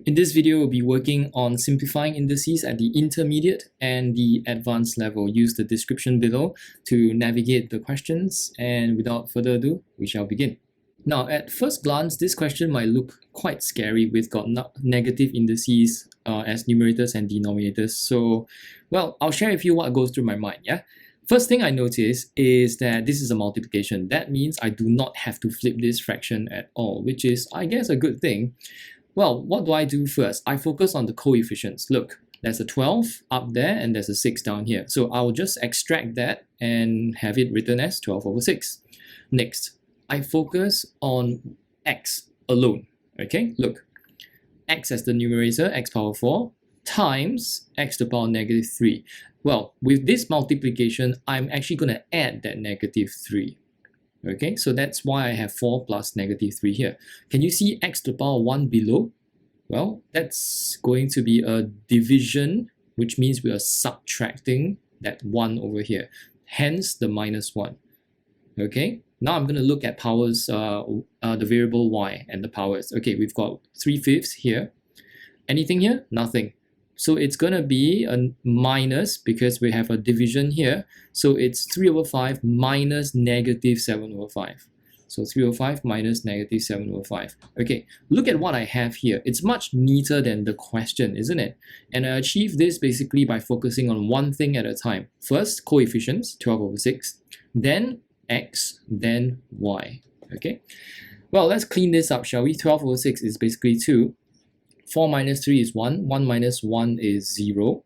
In this video, we'll be working on simplifying indices at the intermediate and the advanced level. Use the description below to navigate the questions, and without further ado, we shall begin. Now, at first glance, this question might look quite scary. We've got negative indices as numerators and denominators. So, well, I'll share with you what goes through my mind, yeah? First thing I notice is that this is a multiplication. That means I do not have to flip this fraction at all, which is, I guess, a good thing. Well, what do I do first? I focus on the coefficients. Look, there's a 12 up there and there's a 6 down here. So I'll just extract that and have it written as 12 over 6. Next, I focus on x alone. Okay, look, x as the numerator, x power 4, times x to the power negative 3. Well, with this multiplication, I'm actually going to add that negative 3. Okay, so that's why I have 4 plus negative 3 here. Can you see x to the power 1 below? Well, that's going to be a division, which means we are subtracting that 1 over here. Hence the minus 1. Okay, now I'm going to look at powers, the variable y and the powers. Okay, we've got 3/5 here. Anything here? Nothing. So it's going to be a minus because we have a division here. So it's 3 over 5 minus negative 7 over 5. So 3 over 5 minus negative 7 over 5. Okay, look at what I have here. It's much neater than the question, isn't it? And I achieve this basically by focusing on one thing at a time. First, coefficients, 12 over 6. Then x, then y. Okay, well, let's clean this up, shall we? 12 over 6 is basically 2. 4 minus 3 is 1, 1 minus 1 is 0,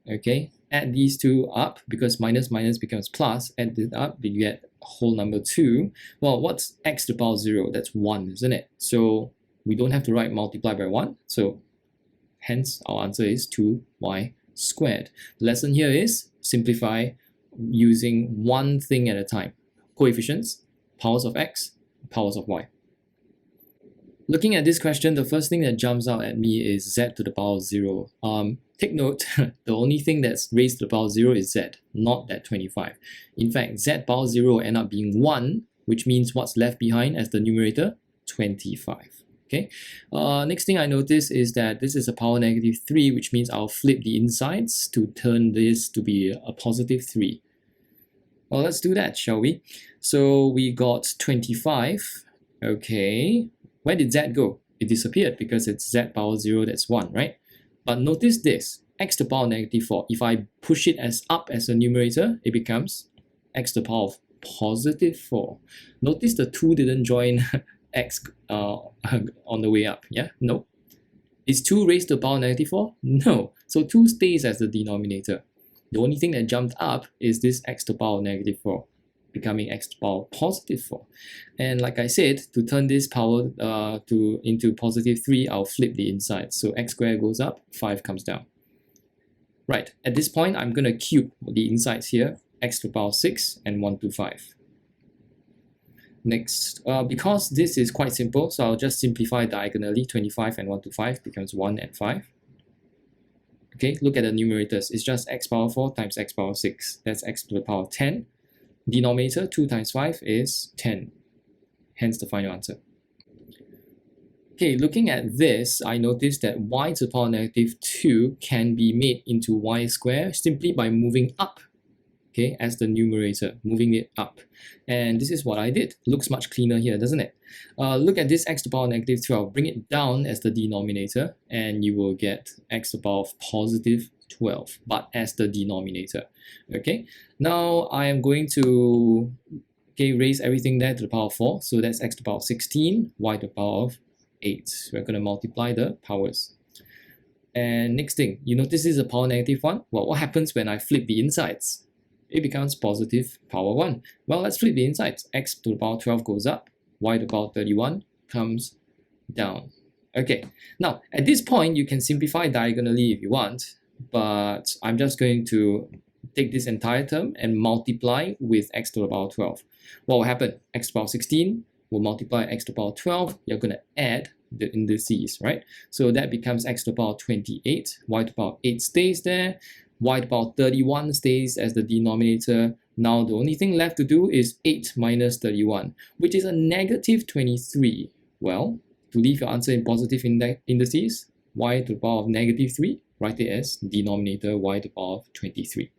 okay, add these two up, because minus minus becomes plus, add it up, you get whole number 2. Well, what's x to the power 0? That's 1, isn't it? So we don't have to write multiply by 1, so hence our answer is 2y squared. The lesson here is simplify using one thing at a time. Coefficients, powers of x, powers of y. Looking at this question, the first thing that jumps out at me is z to the power of 0. Take note, the only thing that's raised to the power of 0 is z, not that 25. In fact, z power 0 will end up being 1, which means what's left behind as the numerator? 25. Okay. Next thing I notice is that this is a power negative 3, which means I'll flip the insides to turn this to be a positive 3. Well, let's do that, shall we? So we got 25. Okay. Where did z go? It disappeared because it's z power 0, that's 1, right? But notice this, x to the power negative 4. If I push it as up as a numerator, it becomes x to the power of positive 4. Notice the 2 didn't join x on the way up, yeah? No. Is 2 raised to the power negative 4? No. So 2 stays as the denominator. The only thing that jumped up is this x to the power negative 4. Becoming x to the power positive 4. And like I said, to turn this power into positive 3, I'll flip the inside. So x squared goes up, 5 comes down. Right, at this point, I'm going to cube the insides here, x to the power 6 and 1 to 5. Next, because this is quite simple, so I'll just simplify diagonally. 25 and 1 to 5 becomes 1 and 5. Okay, look at the numerators. It's just x power 4 times x power 6. That's x to the power 10. Denominator, 2 times 5 is 10. Hence the final answer. Okay, looking at this, I noticed that y to the power negative 2 can be made into y squared simply by moving up, okay, as the numerator, moving it up. And this is what I did. Looks much cleaner here, doesn't it? Look at this x to the power negative 12. Bring it down as the denominator, and you will get x to the power of positive 12, but as the denominator. Okay, now I am going to raise everything there to the power of 4, so that's x to the power of 16, y to the power of 8. We're going to multiply the powers. And next thing, you notice this is a power negative 1. Well, what happens when I flip the insides? It becomes positive power 1. Well, let's flip the insides. X to the power 12 goes up, y to the power 31 comes down. Okay, now at this point, you can simplify diagonally if you want, but I'm just going to take this entire term and multiply with x to the power 12. What will happen? X to the power 16 will multiply x to the power 12. You're going to add the indices, right? So that becomes x to the power 28. Y to the power 8 stays there. Y to the power 31 stays as the denominator. Now the only thing left to do is 8 minus 31, which is a negative 23. Well, to leave your answer in positive indices, y to the power of negative 3, write it as denominator y to the power of 23.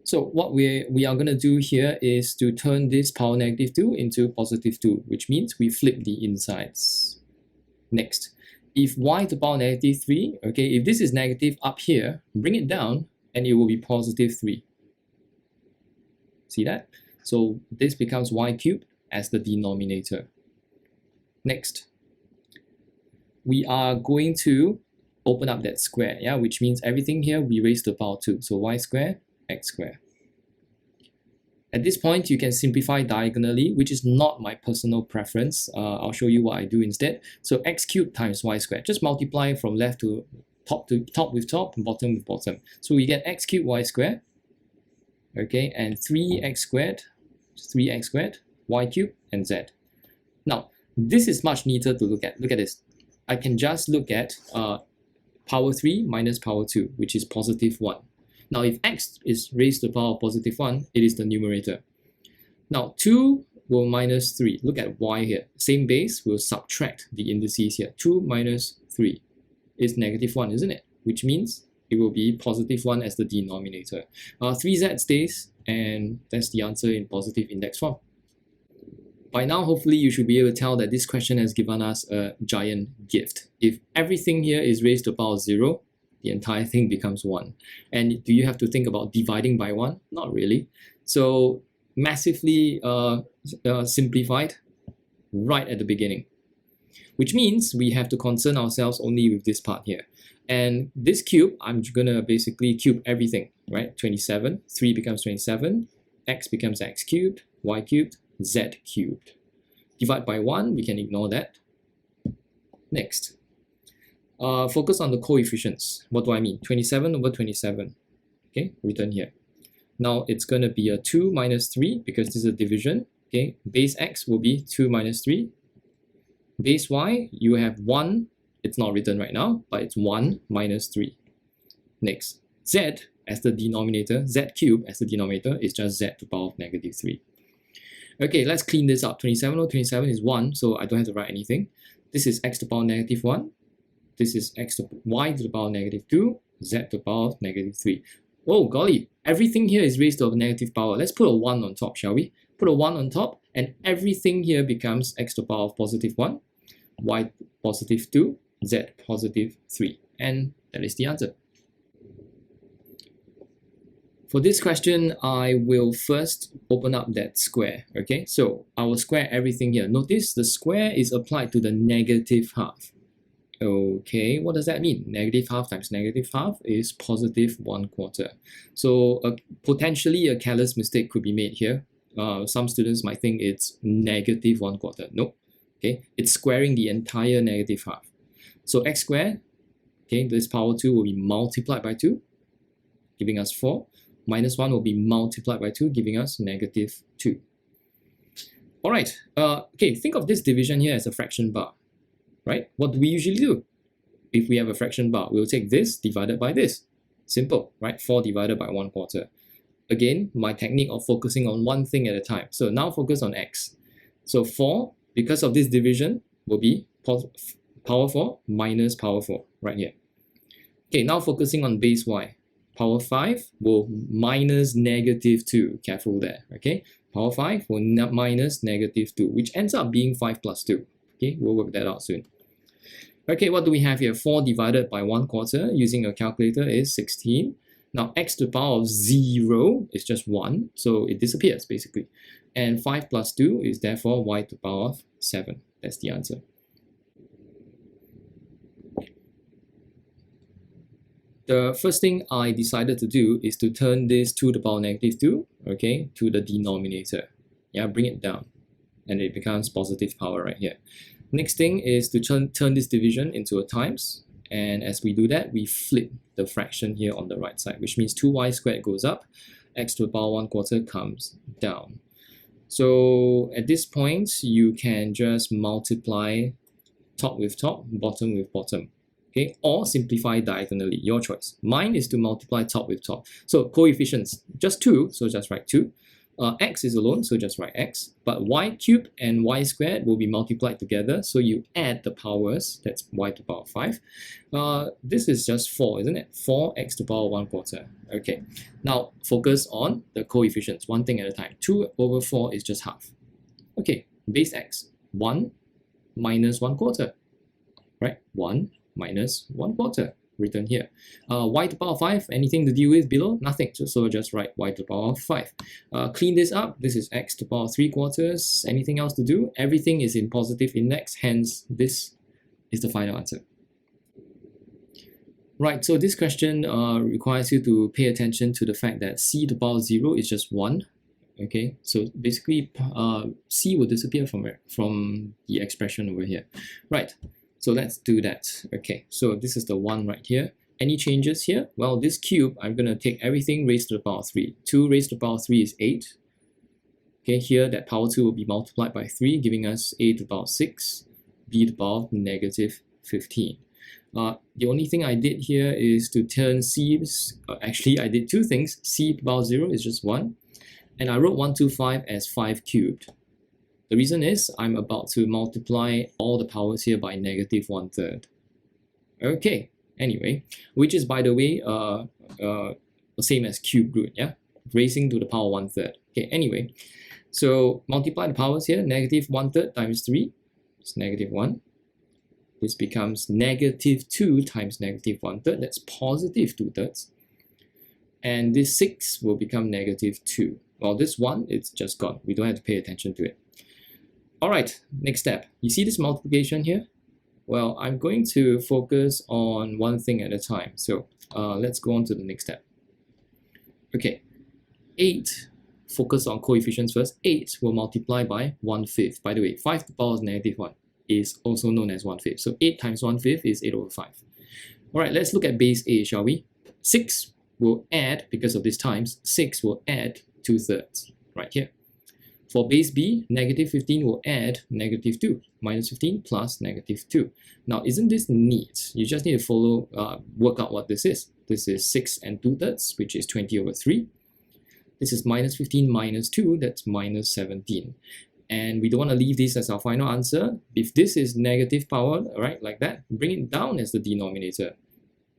So what we are going to do here is to turn this power negative 2 into positive 2, which means we flip the insides. Next, if y to the power negative 3, okay, if this is negative up here, bring it down and it will be positive 3. See that? So this becomes y cubed as the denominator. Next, we are going to open up that square, yeah, which means everything here we raise to the power 2. So y squared, x squared. At this point, you can simplify diagonally, which is not my personal preference. I'll show you what I do instead. So x cubed times y squared. Just multiply from left to top with top, bottom with bottom. So we get x cubed y squared, okay, and 3x squared, y cubed, and z. Now, this is much neater to look at. Look at this. I can just look at power 3 minus power 2, which is positive 1. Now, if x is raised to the power of positive 1, it is the numerator. Now, 2 will minus 3. Look at y here. Same base, we'll subtract the indices here. 2 minus 3 is negative 1, isn't it? Which means it will be positive 1 as the denominator. 3z stays, and that's the answer in positive index form. By now, hopefully, you should be able to tell that this question has given us a giant gift. If everything here is raised to the power of 0, the entire thing becomes 1. And do you have to think about dividing by 1? Not really. So massively simplified right at the beginning, which means we have to concern ourselves only with this part here. And this cube, I'm gonna basically cube everything, right? 27, 3 becomes 27, x becomes x cubed, y cubed, z cubed. Divide by 1, we can ignore that. Next. Focus on the coefficients. What do I mean? 27 over 27. Okay, written here. Now it's going to be a 2 minus 3 because this is a division. Okay, base x will be 2 minus 3. Base y, you have 1. It's not written right now, but it's 1 minus 3. Next, z as the denominator, z cubed as the denominator is just z to the power of negative 3. Okay, let's clean this up. 27 over 27 is 1, so I don't have to write anything. This is x to the power negative 1. This is y to the power negative 2, z to the power of negative 3. Oh, golly, everything here is raised to a negative power. Let's put a 1 on top, shall we? Put a 1 on top, and everything here becomes x to the power of positive 1, y positive 2, z positive 3. And that is the answer. For this question, I will first open up that square, okay? So I will square everything here. Notice the square is applied to the negative half. Okay, what does that mean? Negative half times negative half is positive 1/4. So potentially a careless mistake could be made here. Some students might think it's negative 1/4. Nope. Okay, it's squaring the entire negative half. So x squared, okay, this power 2 will be multiplied by 2, giving us 4. Minus 1 will be multiplied by 2, giving us negative 2. All right, okay, think of this division here as a fraction bar. Right? What do we usually do? If we have a fraction bar, we'll take this divided by this. Simple, right? 4 divided by 1/4. Again, my technique of focusing on one thing at a time. So now focus on x. So 4, because of this division, will be power 4 minus power 4, right here. Okay, now focusing on base y. Power 5 will minus negative 2. Careful there, okay? Power 5 will minus negative 2, which ends up being 5 plus 2. Okay, we'll work that out soon. Okay, what do we have here? 4 divided by 1/4 using a calculator is 16. Now, x to the power of 0 is just 1, so it disappears basically. And 5 plus 2 is therefore y to the power of 7. That's the answer. The first thing I decided to do is to turn this 2 to the power negative 2, okay, to the denominator. Yeah, bring it down. And it becomes positive power right here. Next thing is to turn this division into a times. And as we do that, we flip the fraction here on the right side, which means 2y squared goes up, x to the power 1/4 comes down. So at this point, you can just multiply top with top, bottom with bottom. Okay, or simplify diagonally, your choice. Mine is to multiply top with top. So coefficients, just 2, so just write 2. X is alone, so just write x. But y cubed and y squared will be multiplied together, so you add the powers, that's y to the power 5. This is just 4, isn't it? 4x to the power 1/4. Okay, now focus on the coefficients, one thing at a time. 2 over 4 is just half. Okay, base x, 1 minus 1/4, right? 1 minus 1/4. Written here. Y to the power 5, anything to deal with below? Nothing. So just write y to the power 5. Clean this up. This is x to the power 3/4. Anything else to do? Everything is in positive index, hence this is the final answer. Right, so this question requires you to pay attention to the fact that c to the power 0 is just 1. Okay, so basically c will disappear from the expression over here. Right. So let's do that. Okay, so this is the 1 right here. Any changes here? Well, this cube, I'm going to take everything raised to the power 3. 2 raised to the power 3 is 8. Okay, here that power 2 will be multiplied by 3, giving us a to the power 6, b to the power negative 15. The only thing I did here is to turn c, actually I did two things. C to the power 0 is just 1, and I wrote 125 as 5 cubed. The reason is I'm about to multiply all the powers here by negative 1/3. Okay, anyway, which is, by the way, the same as cube root, yeah? Raising to the power 1/3. Okay, anyway, so multiply the powers here. Negative 1/3 times 3 is negative 1. This becomes negative 2 times negative 1/3. That's positive 2/3. And this 6 will become negative 2. Well, this 1, it's just gone. We don't have to pay attention to it. All right, next step. You see this multiplication here? Well, I'm going to focus on one thing at a time. So let's go on to the next step. Okay, 8, focus on coefficients first. 8 will multiply by 1/5. By the way, 5 to the power negative 1 is also known as 1/5. So 8 times 1/5 is 8 over 5. All right, let's look at base A, shall we? 6 will add, because of this times, 6 will add 2/3 right here. For base B, negative 15 will add negative 2, minus 15 plus negative 2. Now, isn't this neat? You just need to follow, work out what this is. This is 6 and 2/3, which is 20 over 3. This is minus 15 minus 2, that's minus 17. And we don't want to leave this as our final answer. If this is negative power, right, like that, bring it down as the denominator.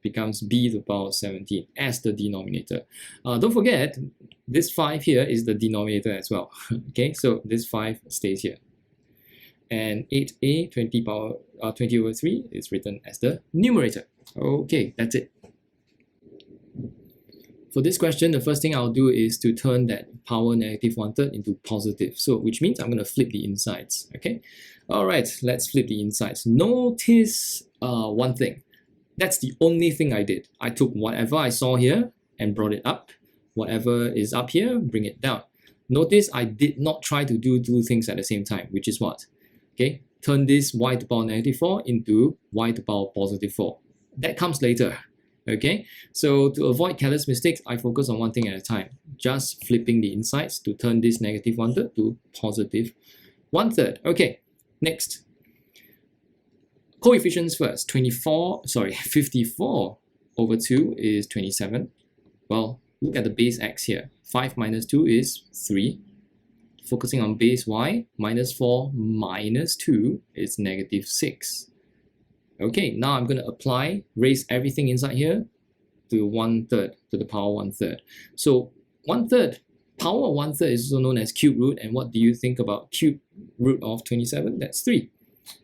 Becomes b to the power 17 as the denominator. Don't forget, this 5 here is the denominator as well. Okay, so this 5 stays here. And 8a, 20 over 3 is written as the numerator. Okay, that's it. For this question, the first thing I'll do is to turn that power negative 1/3 into positive. So, which means I'm going to flip the insides. Okay, all right, let's flip the insides. Notice one thing. That's the only thing I did. I took whatever I saw here and brought it up. Whatever is up here, bring it down. Notice I did not try to do two things at the same time, which is what? Okay, turn this y to the power negative 4 into y to the power positive 4. That comes later. Okay, so to avoid careless mistakes, I focus on one thing at a time. Just flipping the insides to turn this negative 1/3 to positive 1/3. Okay, next. Coefficients first. 54 over 2 is 27. Well, look at the base x here. 5 minus 2 is 3. Focusing on base y, minus 4 minus 2 is negative 6. Okay, now I'm going to apply, raise everything inside here to 1/3, to the power 1/3. So 1/3, power 1/3 is also known as cube root. And what do you think about cube root of 27? That's 3.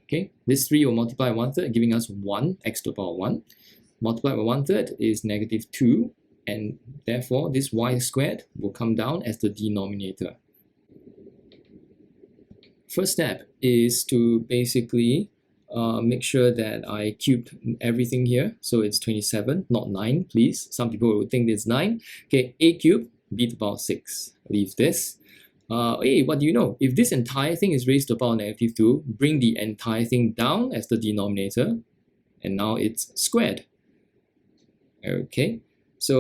Okay, this 3 will multiply 1/3, giving us 1, x to the power 1. Multiply by 1/3 is negative 2, and therefore this y squared will come down as the denominator. First step is to basically make sure that I cubed everything here. So it's 27, not 9, please. Some people would think it's 9. Okay, a cubed, b to the power 6. Leave this. Hey, what do you know? If this entire thing is raised to the power negative 2, bring the entire thing down as the denominator, and now it's squared. Okay, so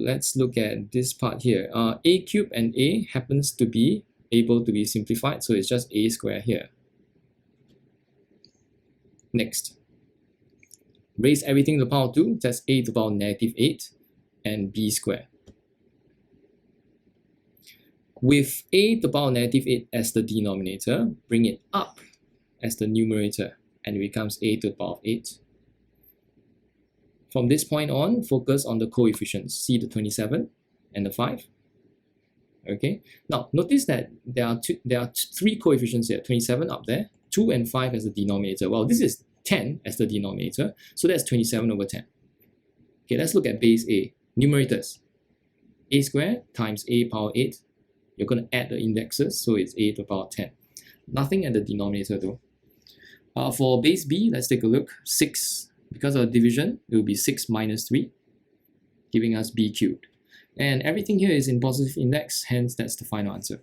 let's look at this part here. A cubed and a happens to be able to be simplified, so it's just a squared here. Next, raise everything to the power 2, that's a to the power negative 8, and b squared. With a to the power negative 8 as the denominator, bring it up as the numerator, and it becomes a to the power of 8. From this point on, focus on the coefficients. See the 27 and the 5. Okay. Now notice that there are three coefficients here. 27 up there, 2 and 5 as the denominator. Well, this is 10 as the denominator, so that's 27 over 10. Okay, let's look at base a. Numerators. A squared times a power 8. You're going to add the indexes, so it's a to the power 10. Nothing at the denominator though. For base b, let's take a look. 6. Because of division, it will be 6 minus 3, giving us b cubed. And everything here is in positive index, hence that's the final answer.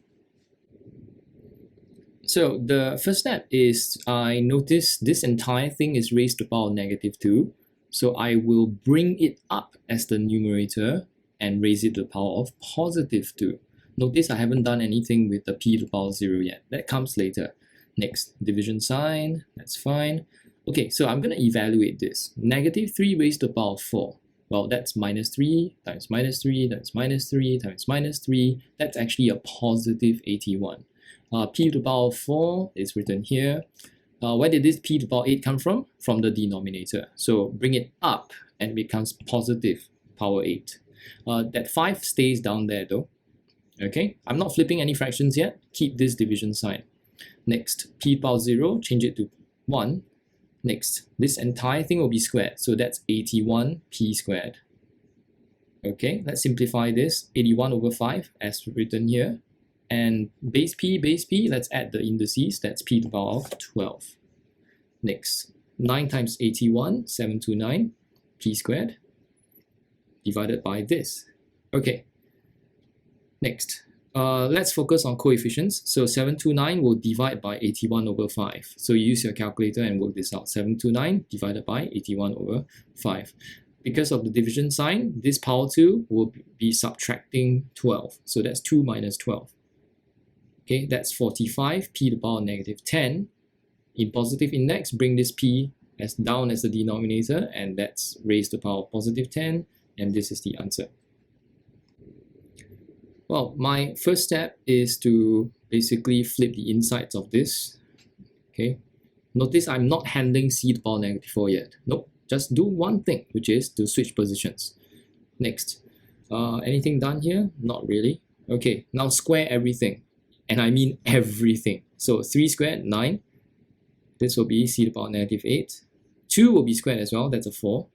So the first step is I notice this entire thing is raised to the power of negative 2. So I will bring it up as the numerator and raise it to the power of positive 2. Notice I haven't done anything with the p to the power 0 yet. That comes later. Next, division sign, that's fine. Okay, so I'm going to evaluate this. Negative 3 raised to the power of 4. Well, that's minus 3 times minus 3 times minus 3 times minus 3. That's actually a positive 81. P to the power of 4 is written here. Where did this p to the power 8 come from? From the denominator. So bring it up and it becomes positive power 8. That 5 stays down there though. Okay, I'm not flipping any fractions yet. Keep this division sign. Next, p to the power 0, change it to 1. Next, this entire thing will be squared, so that's 81 p squared. Okay, let's simplify this. 81 over 5 as written here. And base p, let's add the indices. That's p to the power of 12. Next, 9 times 81, 729 p squared, divided by this. Okay, next, let's focus on coefficients. So 729 will divide by 81 over 5. So you use your calculator and work this out. 729 divided by 81 over 5. Because of the division sign, this power 2 will be subtracting 12. So that's 2 minus 12. Okay, that's 45 p to the power negative 10. In positive index, bring this p as down as the denominator, and that's raised to the power of positive 10, and this is the answer. Well, my first step is to basically flip the insides of this. Okay, notice I'm not handling c to the power negative 4 yet. Nope, just do one thing, which is to switch positions. Next, anything done here? Not really. Okay, now square everything, and I mean everything. So 3 squared, 9. This will be c to the power negative 8. 2 will be squared as well, that's a 4.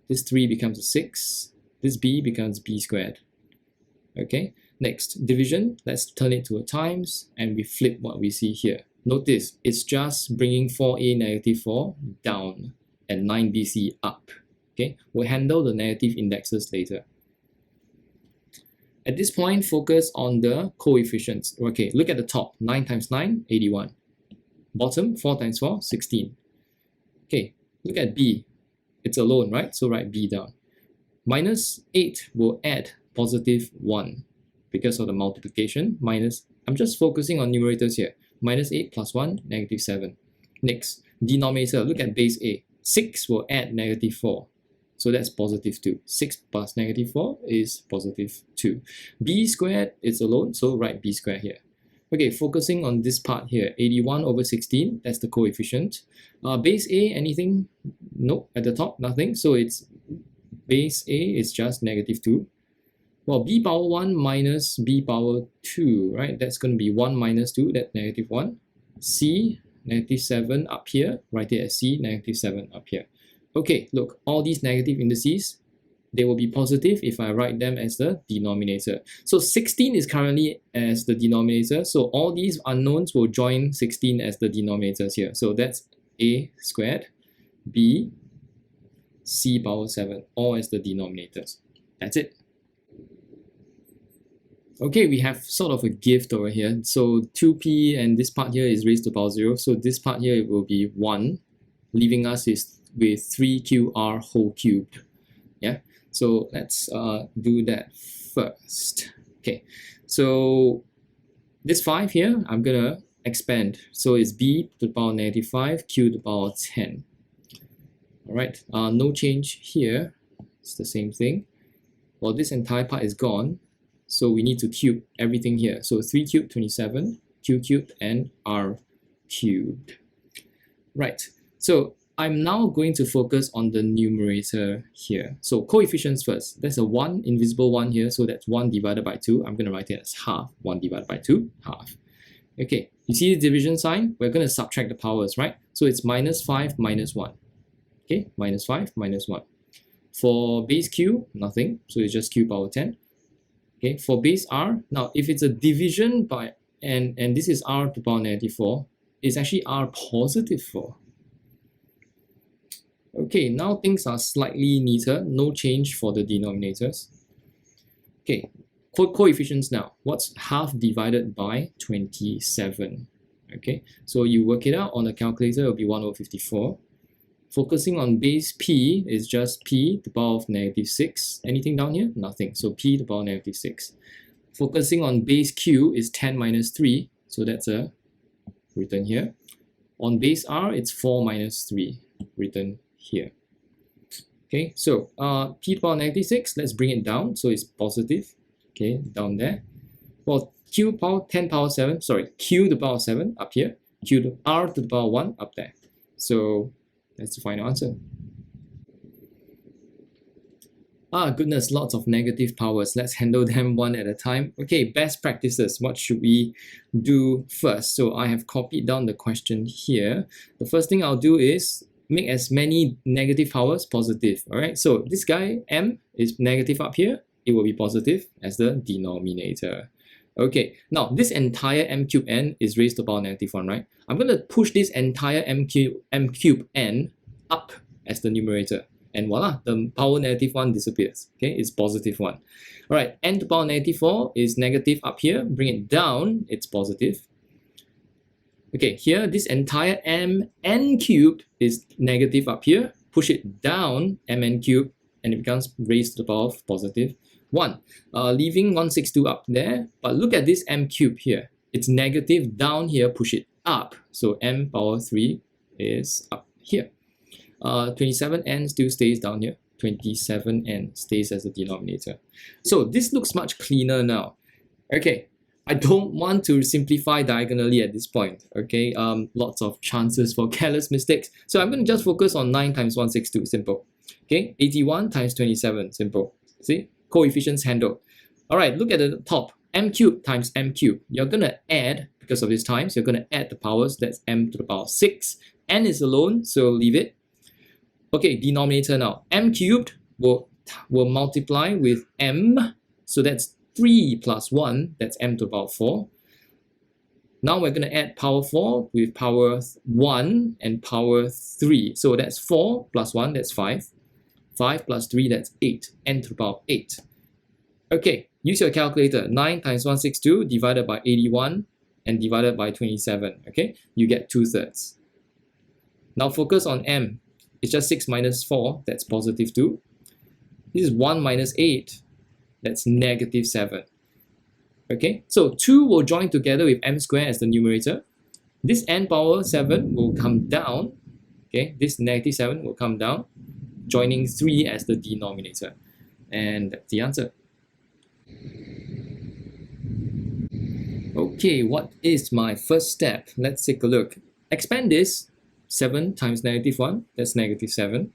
This 3 becomes a 6. This b becomes b squared. Okay, next, division. Let's turn it to a times, and we flip what we see here. Notice, it's just bringing 4a negative 4 down and 9bc up. Okay, we'll handle the negative indexes later. At this point, focus on the coefficients. Okay, look at the top. 9 times 9, 81. Bottom, 4 times 4, 16. Okay, look at b. It's alone, right? So write b down. Minus 8 will add positive 1 because of the multiplication. Minus, I'm just focusing on numerators here. Minus 8 plus 1, negative 7. Next, denominator, look at base a. 6 will add negative 4. So that's positive 2. 6 plus negative 4 is positive 2. B squared is alone, so write b squared here. Okay, focusing on this part here. 81 over 16, that's the coefficient. Base a, anything? Nope, at the top, nothing. So it's base a is just negative 2. Well, b power 1 minus b power 2, right? That's going to be 1 minus 2, that's negative 1. C, negative 7 up here. Write it as c, negative 7 up here. Okay, look, all these negative indices, they will be positive if I write them as the denominator. So 16 is currently as the denominator, so all these unknowns will join 16 as the denominators here. So that's a squared, b, c power 7, all as the denominators. That's it. Okay, we have sort of a gift over here. So 2p and this part here is raised to the power 0. So this part here it will be 1, leaving us with 3qr whole cubed. Yeah, so let's do that first. Okay, so this 5 here, I'm gonna expand. So it's b to the power negative 5, q to the power 10. All right, no change here. It's the same thing. Well, this entire part is gone. So we need to cube everything here. So 3 cubed, 27, q cubed, and r cubed. Right, so I'm now going to focus on the numerator here. So coefficients first. There's a 1, invisible 1 here, so that's 1 divided by 2. I'm going to write it as half. 1 divided by 2, half. Okay, you see the division sign? We're going to subtract the powers, right? So it's minus 5 minus 1. Okay, minus 5 minus 1. For base q, nothing, so it's just q power 10. Okay, for base r, now if it's a division by, and this is r to the power negative 4, it's actually r positive 4. Okay, now things are slightly neater, no change for the denominators. Okay, coefficients now. What's half divided by 27? Okay, so you work it out on a calculator, it'll be 1 over 54. Focusing on base p is just p to the power of negative 6. Anything down here? Nothing. So p to the power of negative 6. Focusing on base q is 10 minus 3. So that's a written here. On base r, it's 4 minus 3 written here. Okay, so p to the power of negative 6, let's bring it down. So it's positive. Okay, down there. Well, q power 10 power 7, sorry, q to the power 7 up here. Q to r to the power 1 up there. So that's the final answer. Ah, goodness, lots of negative powers. Let's handle them one at a time. Okay, best practices. What should we do first? So I have copied down the question here. The first thing I'll do is make as many negative powers positive. All right, so this guy, m, is negative up here. It will be positive as the denominator. Okay, now this entire m cube n is raised to the power negative 1, right? I'm going to push this entire m cube n up as the numerator. And voila, the power negative 1 disappears. Okay, it's positive 1. Alright, n to the power negative 4 is negative up here. Bring it down, it's positive. Okay, here, this entire mn cubed is negative up here. Push it down, mn cubed, and it becomes raised to the power of positive 1. Leaving 162 up there, but look at this m cube here. It's negative down here, push it up. So m power 3 is up here. 27n still stays down here. 27n stays as the denominator. So this looks much cleaner now. Okay, I don't want to simplify diagonally at this point. Okay, lots of chances for careless mistakes. So I'm going to just focus on 9 times 162, simple. Okay, 81 times 27, simple. See? Coefficients handled. Alright, look at the top. M cubed times m cubed. You're going to add, because of this times, you're going to add the powers. That's m to the power 6. N is alone, so leave it. Okay, denominator now. M cubed will multiply with m. So that's 3 plus 1. That's m to the power 4. Now we're going to add power 4 with power 1 and power 3. So that's 4 plus 1, that's 5. 5 plus 3, that's 8. N to the power 8. Okay, use your calculator. 9 times 162 divided by 81 and divided by 27. Okay, you get 2/3. Now focus on m. It's just 6 minus 4, that's positive 2. This is 1 minus 8, that's negative 7. Okay, so 2 will join together with m squared as the numerator. This n power 7 will come down. Okay, this negative 7 will come down, joining 3 as the denominator. And that's the answer. Okay, what is my first step? Let's take a look. Expand this. 7 times negative 1, that's negative 7.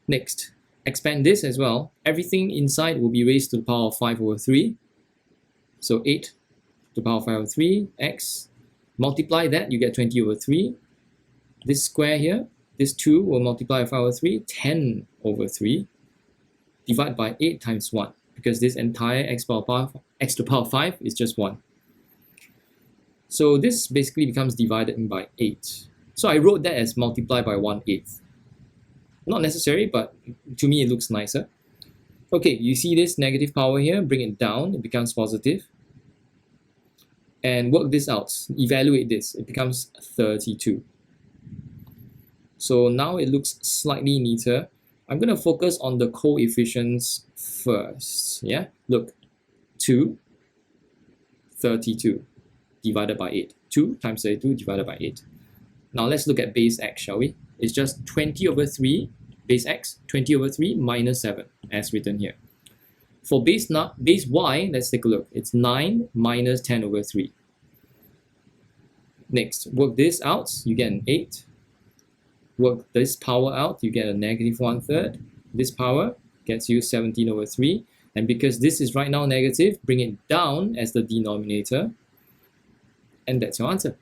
Next, expand this as well. Everything inside will be raised to the power of 5 over 3. So 8 to the power of 5 over 3, x. Multiply that, you get 20 over 3. This square here, this 2 will multiply by 5 over 3, 10 over 3. Divide by 8 times 1, because this entire x to the power of 5 is just 1. So this basically becomes divided by 8. So I wrote that as multiply by 1/8. Not necessary, but to me it looks nicer. Okay, you see this negative power here, bring it down, it becomes positive. And work this out, evaluate this, it becomes 32. So now it looks slightly neater. I'm going to focus on the coefficients first. Yeah, look, 2, 32 divided by 8. 2 times 32 divided by 8. Now let's look at base x, shall we? It's just 20 over 3, base x, 20 over 3 minus 7, as written here. For base y, let's take a look. It's 9 minus 10 over 3. Next, work this out, you get an 8. Work this power out, you get a negative 1/3. This power gets you 17 over 3. And because this is right now negative, bring it down as the denominator. And that's your answer.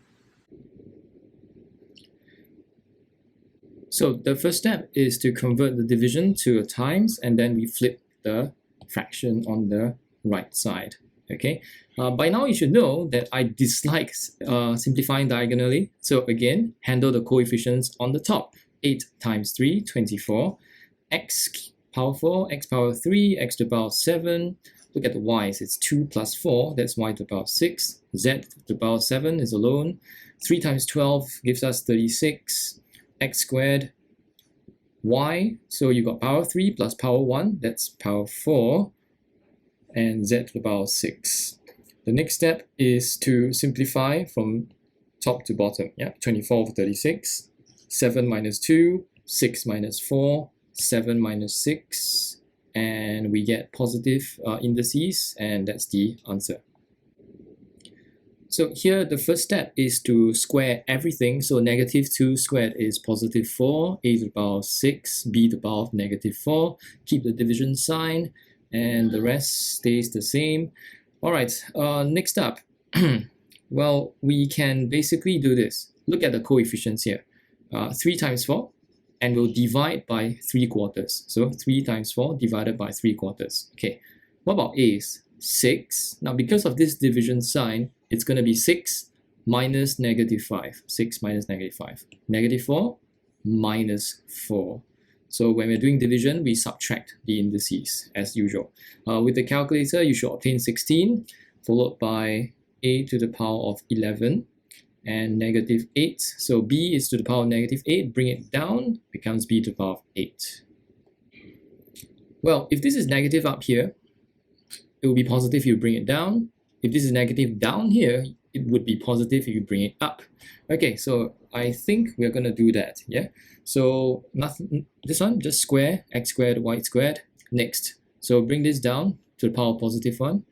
So the first step is to convert the division to a times, and then we flip the fraction on the right side. Okay. By now you should know that I dislike simplifying diagonally. So again, handle the coefficients on the top. 8 times 3, 24. X power 4, x power 3, x to the power 7. Look at the y's. It's 2 plus 4. That's y to the power 6. Z to the power 7 is alone. 3 times 12 gives us 36. X squared. Y. So you got power 3 plus power 1. That's power 4. And z to the power 6. The next step is to simplify from top to bottom. Yeah, 24 over 36. 7 minus 2. 6 minus 4. 7 minus 6. And we get positive indices, and that's the answer. So here the first step is to square everything. So negative 2 squared is positive 4, a to the power of 6, b to the power of negative 4. Keep the division sign, and the rest stays the same. All right, next up. Well, we can basically do this. Look at the coefficients here. 3 times 4, and we'll divide by 3/4. So 3 times 4 divided by 3/4. Okay, what about a's? 6. Now because of this division sign, it's going to be 6 minus negative 5. 6 minus negative 5. Negative 4 minus 4. So when we're doing division, we subtract the indices as usual. With the calculator, you should obtain 16, followed by a to the power of 11 and negative 8. So b is to the power of negative 8. Bring it down, becomes b to the power of 8. Well, if this is negative up here, it will be positive if you bring it down. If this is negative down here, it would be positive if you bring it up. Okay, so I think we're going to do that. Yeah. So nothing. This one, just square x squared y squared. Next. So bring this down to the power of positive 1.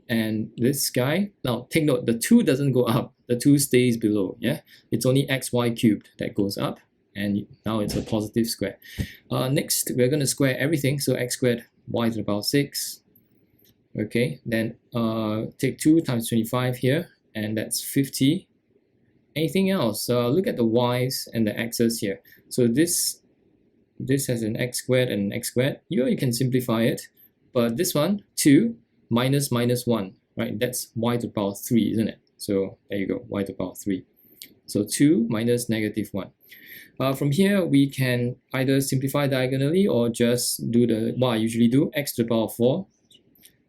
And this guy, now take note, the 2 doesn't go up. The 2 stays below. Yeah. It's only xy cubed that goes up. And now it's a positive square. Next, we're going to square everything. So x squared y to the power 6. Okay, then take 2 times 25 here, and that's 50. Anything else? Look at the y's and the x's here. So this has an x squared and an x squared. You can simplify it, but this one, 2 minus minus 1, right? That's y to the power 3, isn't it? So there you go, y to the power 3. So 2 minus negative 1. From here, we can either simplify diagonally or just do what I usually do, x to the power 4.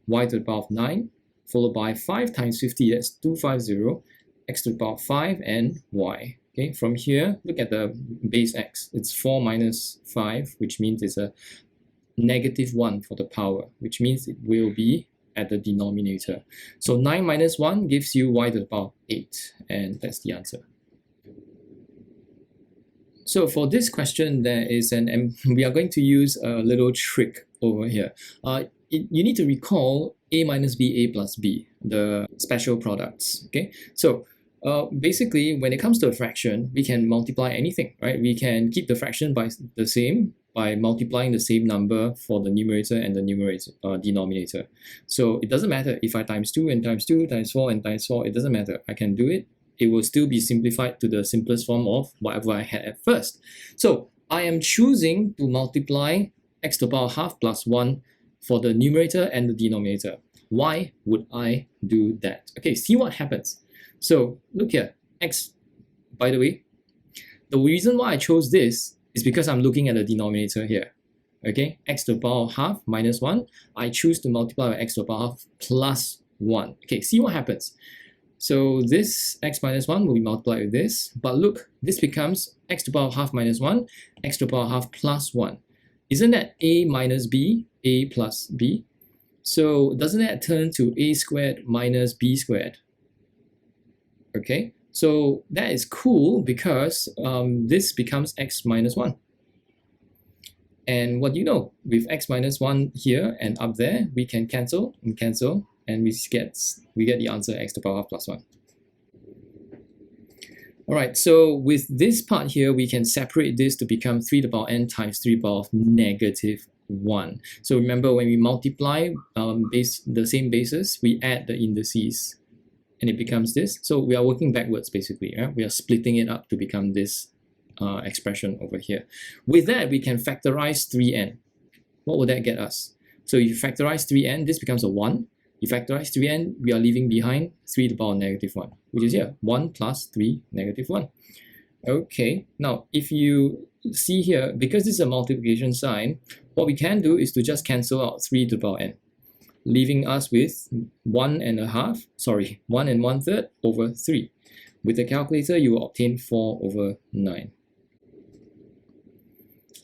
Y to the power of 9, followed by 5 times 50, that's 250, x to the power of 5, and y. Okay, from here, look at the base x. It's 4 minus 5, which means it's a negative 1 for the power, which means it will be at the denominator. So 9 minus 1 gives you y to the power of 8, and that's the answer. So for this question, there is we are going to use a little trick over here. You need to recall a minus b, a plus b, the special products. Okay, so basically, when it comes to a fraction, we can multiply anything, right? We can keep the fraction by the same by multiplying the same number for the numerator and the denominator. So it doesn't matter if I times 2 and times 2 times 4 and times 4. It doesn't matter. I can do it. It will still be simplified to the simplest form of whatever I had at first. So I am choosing to multiply x to the power half plus 1 for the numerator and the denominator. Why would I do that? Okay, see what happens. So look here, x, by the way, the reason why I chose this is because I'm looking at the denominator here. Okay, x to the power of half minus 1. I choose to multiply by x to the power half plus 1. Okay, see what happens. So this x minus 1 will be multiplied with this. But look, this becomes x to the power of half minus 1, x to the power of half plus 1. Isn't that a minus b, a plus b? So doesn't that turn to a squared minus b squared? Okay, so that is cool because this becomes x minus 1. And what do you know? With x minus 1 here and up there, we can cancel and cancel, and we get the answer x to the power half plus 1. Alright, so with this part here, we can separate this to become 3 to the power n times 3 to the power of negative 1. So remember, when we multiply the same bases, we add the indices, and it becomes this. So we are working backwards, basically. Right? We are splitting it up to become this expression over here. With that, we can factorize 3n. What would that get us? So if you factorize 3n, this becomes a 1. You factorize 3n, we are leaving behind 3 to the power negative 1, which is here, 1 plus 3 negative 1. Okay, now if you see here, because this is a multiplication sign, what we can do is to just cancel out 3 to the power n, leaving us with 1 1/3 over 3. With the calculator, you will obtain 4 over 9.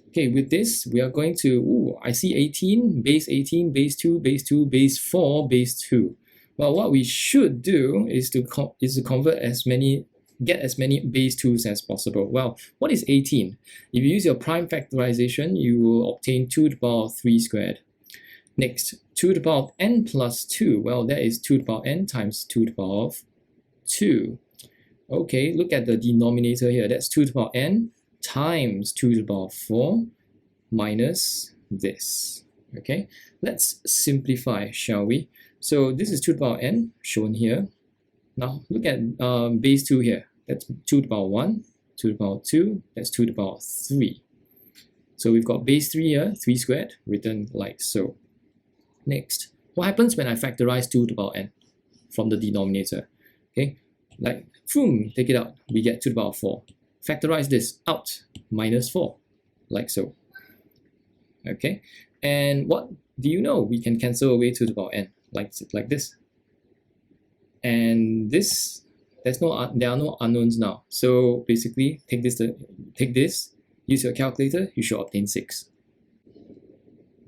Okay, with this, we are going to, I see 18, base 18, base 2, base 2, base 4, base 2. Well, what we should do is to convert get as many base 2s as possible. Well, what is 18? If you use your prime factorization, you will obtain 2 to the power of 3 squared. Next, 2 to the power of n plus 2. Well, that is 2 to the power of n times 2 to the power of 2. Okay, look at the denominator here. That's 2 to the power of n times 2 to the power of 4 minus this. Okay, let's simplify, shall we? So this is 2 to the power of n shown here. Now look at base 2 here. That's 2 to the power of 1, 2 to the power of 2, that's 2 to the power of 3. So we've got base 3 here, 3 squared, written like so. Next, what happens when I factorize 2 to the power of n from the denominator? Okay, like, boom, take it out, we get 2 to the power of 4. Factorize this out, minus 4, like so. Okay, and what do you know? We can cancel away 2 to the power of n, like this. And this, there are no unknowns now. So basically, take this, use your calculator, you should obtain 6.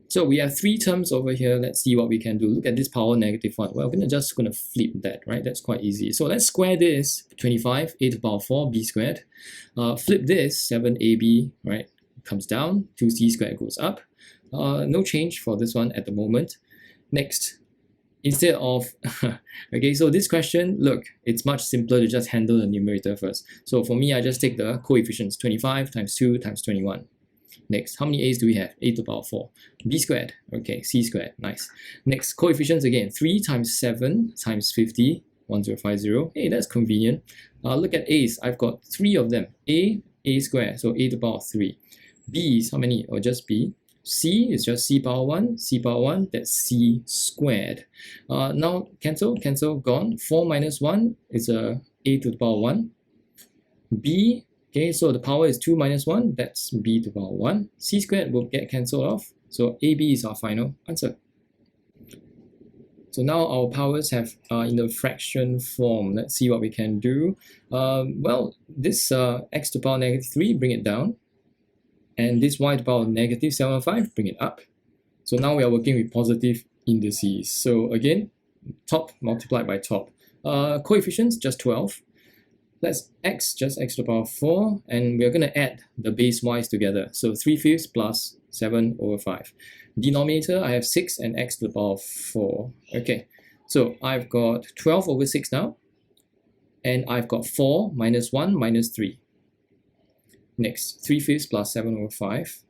So we have 3 terms over here. Let's see what we can do. Look at this power negative 1. Well, we're just going to flip that, right? That's quite easy. So let's square this, 25, a to the power of 4, b squared. Flip this, 7ab, right? Comes down, 2c squared goes up. No change for this one at the moment. Next, instead of, okay, so this question, look, it's much simpler to just handle the numerator first. So for me, I just take the coefficients, 25 times 2 times 21. Next, how many a's do we have? A to the power of 4. B squared, okay, c squared, nice. Next, coefficients again, 3 times 7 times 50, 1050. Hey, that's convenient. Look at a's, I've got 3 of them. A squared, so a to the power of 3. B's, how many? Or just b. C is just c power 1, that's c squared. Now, cancel, gone. 4 minus 1 is a to the power 1. B, okay, so the power is 2 minus 1, that's b to the power 1. C squared will get cancelled off, so AB is our final answer. So now our powers have in the fraction form. Let's see what we can do. Well, this x to the power negative 3, bring it down. And this y to the power negative 7.5, bring it up. So now we are working with positive indices. So again, top multiplied by top. Coefficients, just 12. That's x, just x to the power 4, and we're going to add the base y's together. So 3/5 plus 7 over 5. Denominator, I have 6 and x to the power 4. Okay, so I've got 12 over 6 now, and I've got 4 minus 1 minus 3. Next, 3/5 plus 7 over 5.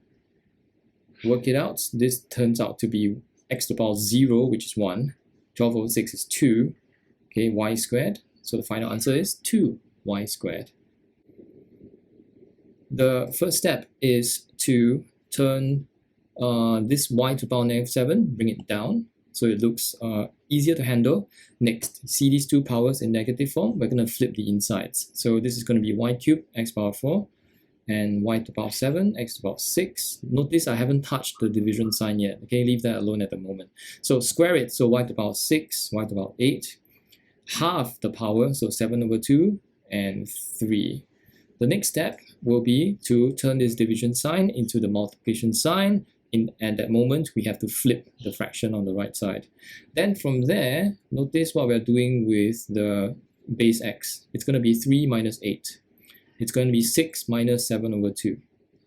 Work it out. This turns out to be x to the power 0, which is 1. 12 over 6 is 2. Okay, y squared. So the final answer is 2y squared. The first step is to turn this y to the power negative 7, bring it down so it looks easier to handle. Next, see these two powers in negative form, we're going to flip the insides. So this is going to be y cubed x power 4 and y to the power 7, x to the power 6. Notice I haven't touched the division sign yet. Okay, leave that alone at the moment. So square it, so y to the power 6, y to the power 8. Half the power, so 7 over 2 and 3. The next step will be to turn this division sign into the multiplication sign. At that moment, we have to flip the fraction on the right side. Then from there, notice what we're doing with the base x. It's going to be 3 minus 8. It's going to be 6 minus 7 over 2,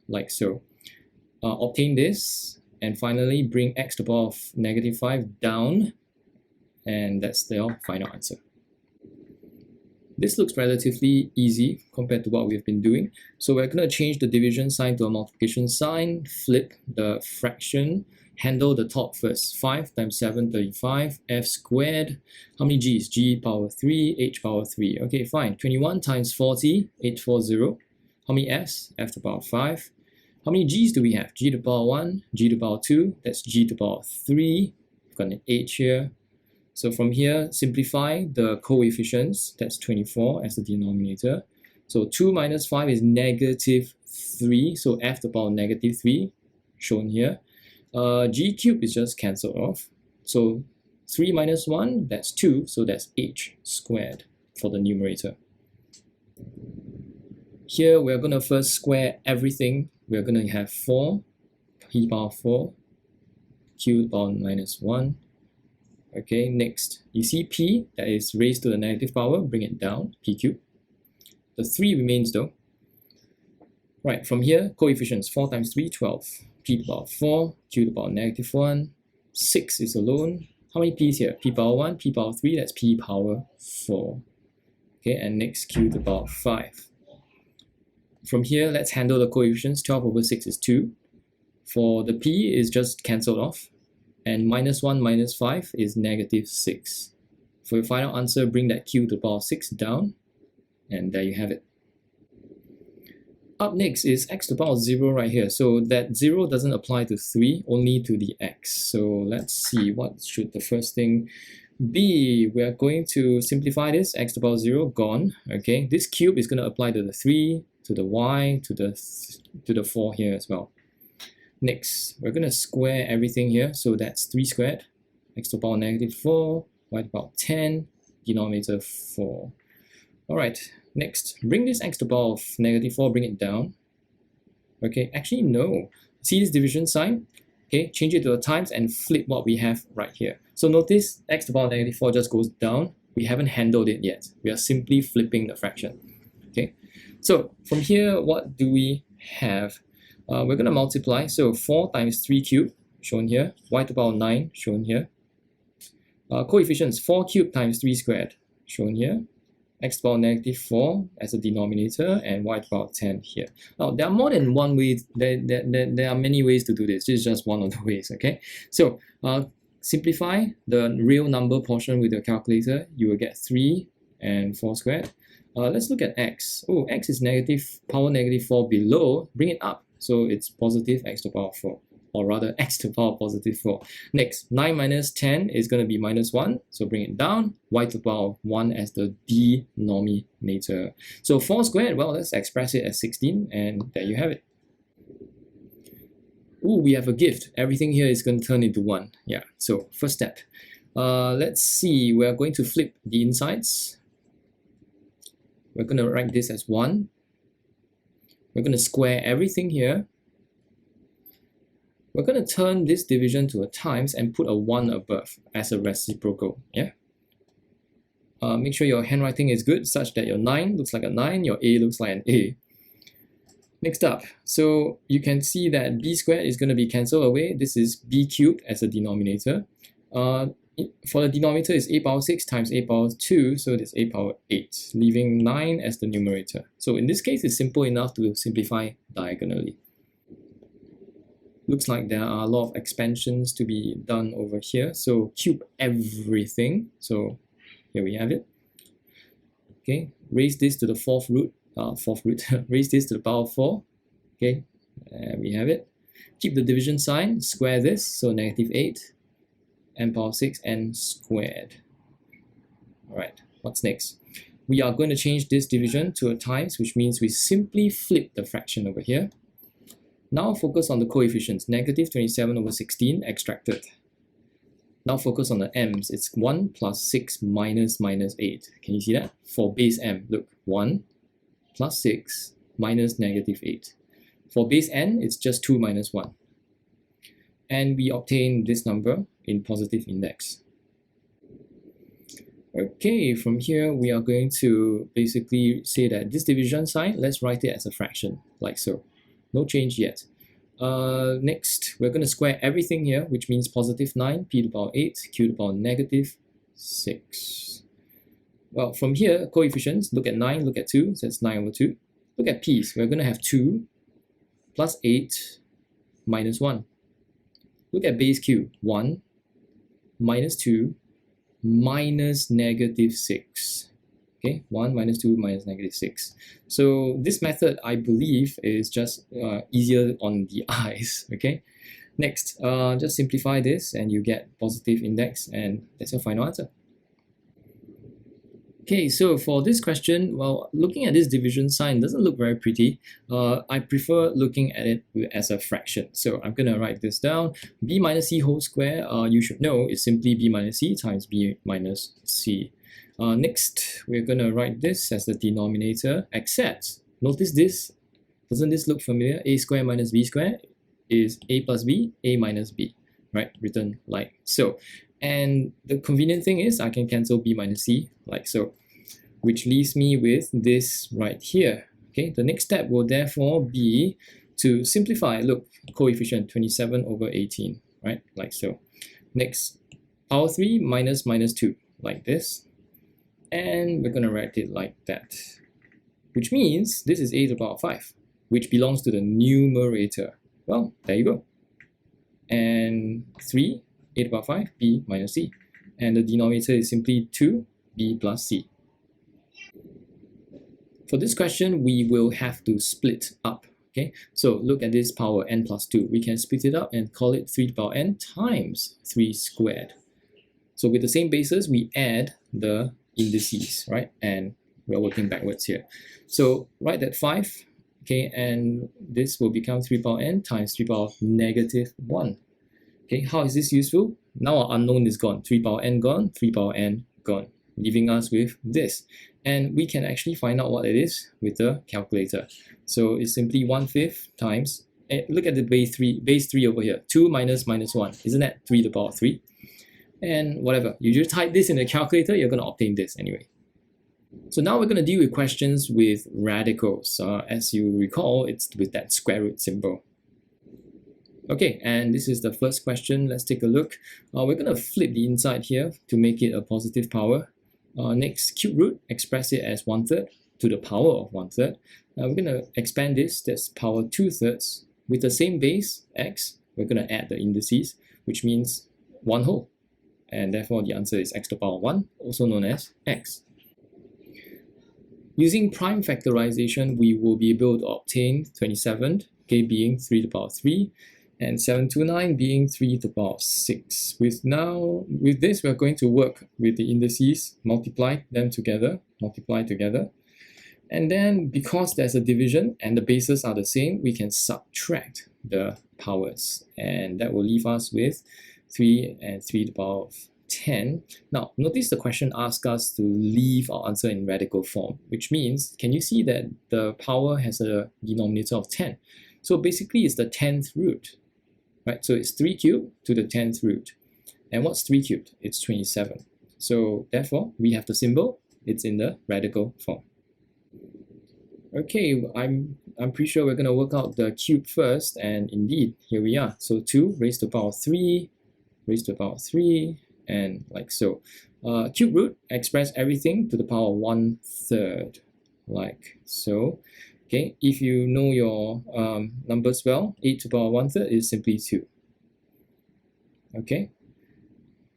like so. obtain this, and finally bring x to the power of -5 down, and that's their final answer. This looks relatively easy compared to what we've been doing. So we're going to change the division sign to a multiplication sign, flip the fraction, handle the top first. 5 times 7, 35, f squared. How many g's? G power 3, h power 3. Okay, fine. 21 times 40, 840. How many f's? F to the power 5. How many g's do we have? G to the power 1, g to the power 2, that's g to the power 3. We've got an h here. So from here, simplify the coefficients. That's 24 as the denominator. So 2 minus 5 is -3. So f to the power -3, shown here. G cubed is just cancelled off. So 3 minus 1, that's 2. So that's h squared for the numerator. Here, we're going to first square everything. We're going to have 4, p power 4, q to the power -1. Okay, next, you see p, that is raised to the negative power, bring it down, p cubed. The 3 remains though. Right, from here, coefficients, 4 times 3, 12. P to the power 4, q to the power -1. 6 is alone. How many p's here? P power 1, p power 3, that's p power 4. Okay, and next, q to the power 5. From here, let's handle the coefficients. 12 over 6 is 2. For the p is just cancelled off. And -1 minus 5 is -6. For your final answer, bring that q to the power 6 down, and there you have it. Up next is x to the power 0 right here. So that 0 doesn't apply to 3, only to the x. So let's see, what should the first thing be? We are going to simplify this. X to the power 0, gone. Okay, this cube is going to apply to the 3, to the y, to the 4 here as well. Next, we're going to square everything here. So that's 3 squared, x to the power -4, y to the power 10, denominator 4. All right, next, bring this x to the power of -4, bring it down. Okay, actually, no. See this division sign? Okay, change it to a times and flip what we have right here. So notice x to the power -4 just goes down. We haven't handled it yet. We are simply flipping the fraction. Okay, so from here, what do we have? We're going to multiply, so 4 times 3 cubed, shown here, y to the power 9, shown here. Coefficients, 4 cubed times 3 squared, shown here. X to the power -4 as a denominator, and y to the power 10 here. Now, there are more than one way, there are many ways to do this. This is just one of the ways, okay? So, simplify the real number portion with your calculator. You will get 3 and 4 squared. Let's look at x. Oh, x is power -4 below, bring it up. So it's positive x to the power 4, or rather x to the power +4. Next, 9 minus 10 is going to be -1, so bring it down, y to the power 1 as the denominator. So 4 squared, well, let's express it as 16, and there you have it. Ooh, we have a gift. Everything here is going to turn into 1. Yeah, so first step. Let's see, we're going to flip the insides. We're going to write this as 1. We're going to square everything here. We're going to turn this division to a times and put a 1 above as a reciprocal. Yeah. Make sure your handwriting is good, such that your 9 looks like a 9, your A looks like an A. Next up, so you can see that b squared is going to be cancelled away. This is b cubed as a denominator. For the denominator is a power 6 times a power 2, so it's a power 8, leaving 9 as the numerator. So in this case, it's simple enough to simplify diagonally. Looks like there are a lot of expansions to be done over here, so cube everything. So here we have it. Okay, raise this to the fourth root, raise this to the power 4. Okay, there we have it. Keep the division sign, square this, so -8. N power 6 n squared. Alright, what's next? We are going to change this division to a times, which means we simply flip the fraction over here. Now focus on the coefficients. -27 over 16 extracted. Now focus on the m's. It's 1 plus 6 minus -8. Can you see that? For base m, look, 1 plus 6 minus -8. For base n, it's just 2 minus 1. And we obtain this number in positive index. Okay, from here we are going to basically say that this division sign, let's write it as a fraction, like so. No change yet. Next, we're going to square everything here, which means positive 9, p to the power 8, q to the power negative 6. Well, from here, coefficients, look at 9, look at 2, so that's 9 over 2. Look at p's, we're going to have 2 plus 8 minus 1. Look at base q, 1 minus 2 minus negative 6. Okay, 1 minus 2 minus negative 6. So this method, I believe, is just easier on the eyes. Okay, next, just simplify this and you get positive index, and that's your final answer. Okay, so for this question, well, looking at this division sign doesn't look very pretty. I prefer looking at it as a fraction. So I'm going to write this down. B minus C whole square, you should know, is simply B minus C times B minus C. Next, we're going to write this as the denominator, except, notice this, doesn't this look familiar? A square minus B square is A plus B, A minus B, right? Written like so. And the convenient thing is I can cancel B minus C like so, which leaves me with this right here. Okay, the next step will therefore be to simplify. Look, coefficient 27 over 18, right? Like so. Next, power 3 minus minus 2, like this. And we're going to write it like that, which means this is a to the power 5, which belongs to the numerator. Well, there you go. And 3, a to the power 5, b minus c. And the denominator is simply 2b plus c. For this question, we will have to split up. Okay, so look at this power n plus 2. We can split it up and call it 3 to the power n times 3 squared. So with the same basis, we add the indices, right? And we're working backwards here. So write that 5, okay, and this will become 3 to the power n times 3 to the power negative 1. Okay, how is this useful? Now our unknown is gone. 3 to the power n gone, 3 to the power n gone, leaving us with this. And we can actually find out what it is with the calculator. So it's simply 1/5 times, look at the base 3 over here, 2 minus minus 1. Isn't that 3 to the power 3? And whatever, you just type this in the calculator, you're going to obtain this anyway. So now we're going to deal with questions with radicals. As you recall, it's with that square root symbol. Okay, and this is the first question. Let's take a look. We're going to flip the inside here to make it a positive power. Next, cube root, express it as 1/3 to the power of 1/3. We're going to expand this, that's power 2/3. With the same base, x, we're going to add the indices, which means 1 whole. And therefore the answer is x to the power 1, also known as x. Using prime factorization, we will be able to obtain 27, okay, being 3 to the power 3, and 729 being 3 to the power 6. With this, we're going to work with the indices, multiply together. And then because there's a division and the bases are the same, we can subtract the powers. And that will leave us with 3 and 3 to the power of 10. Now, notice the question asks us to leave our answer in radical form, which means, can you see that the power has a denominator of 10? So basically, it's the 10th root, right? So it's 3 cubed to the 10th root. And what's 3 cubed? It's 27. So therefore, we have the symbol. It's in the radical form. Okay, I'm pretty sure we're going to work out the cube first. And indeed, here we are. So 2 raised to the power 3, raised to the power 3, and like so. Cube root, express everything to the power 1/3, like so. Okay, if you know your numbers well, 8 to the power 1/3 is simply 2. Okay,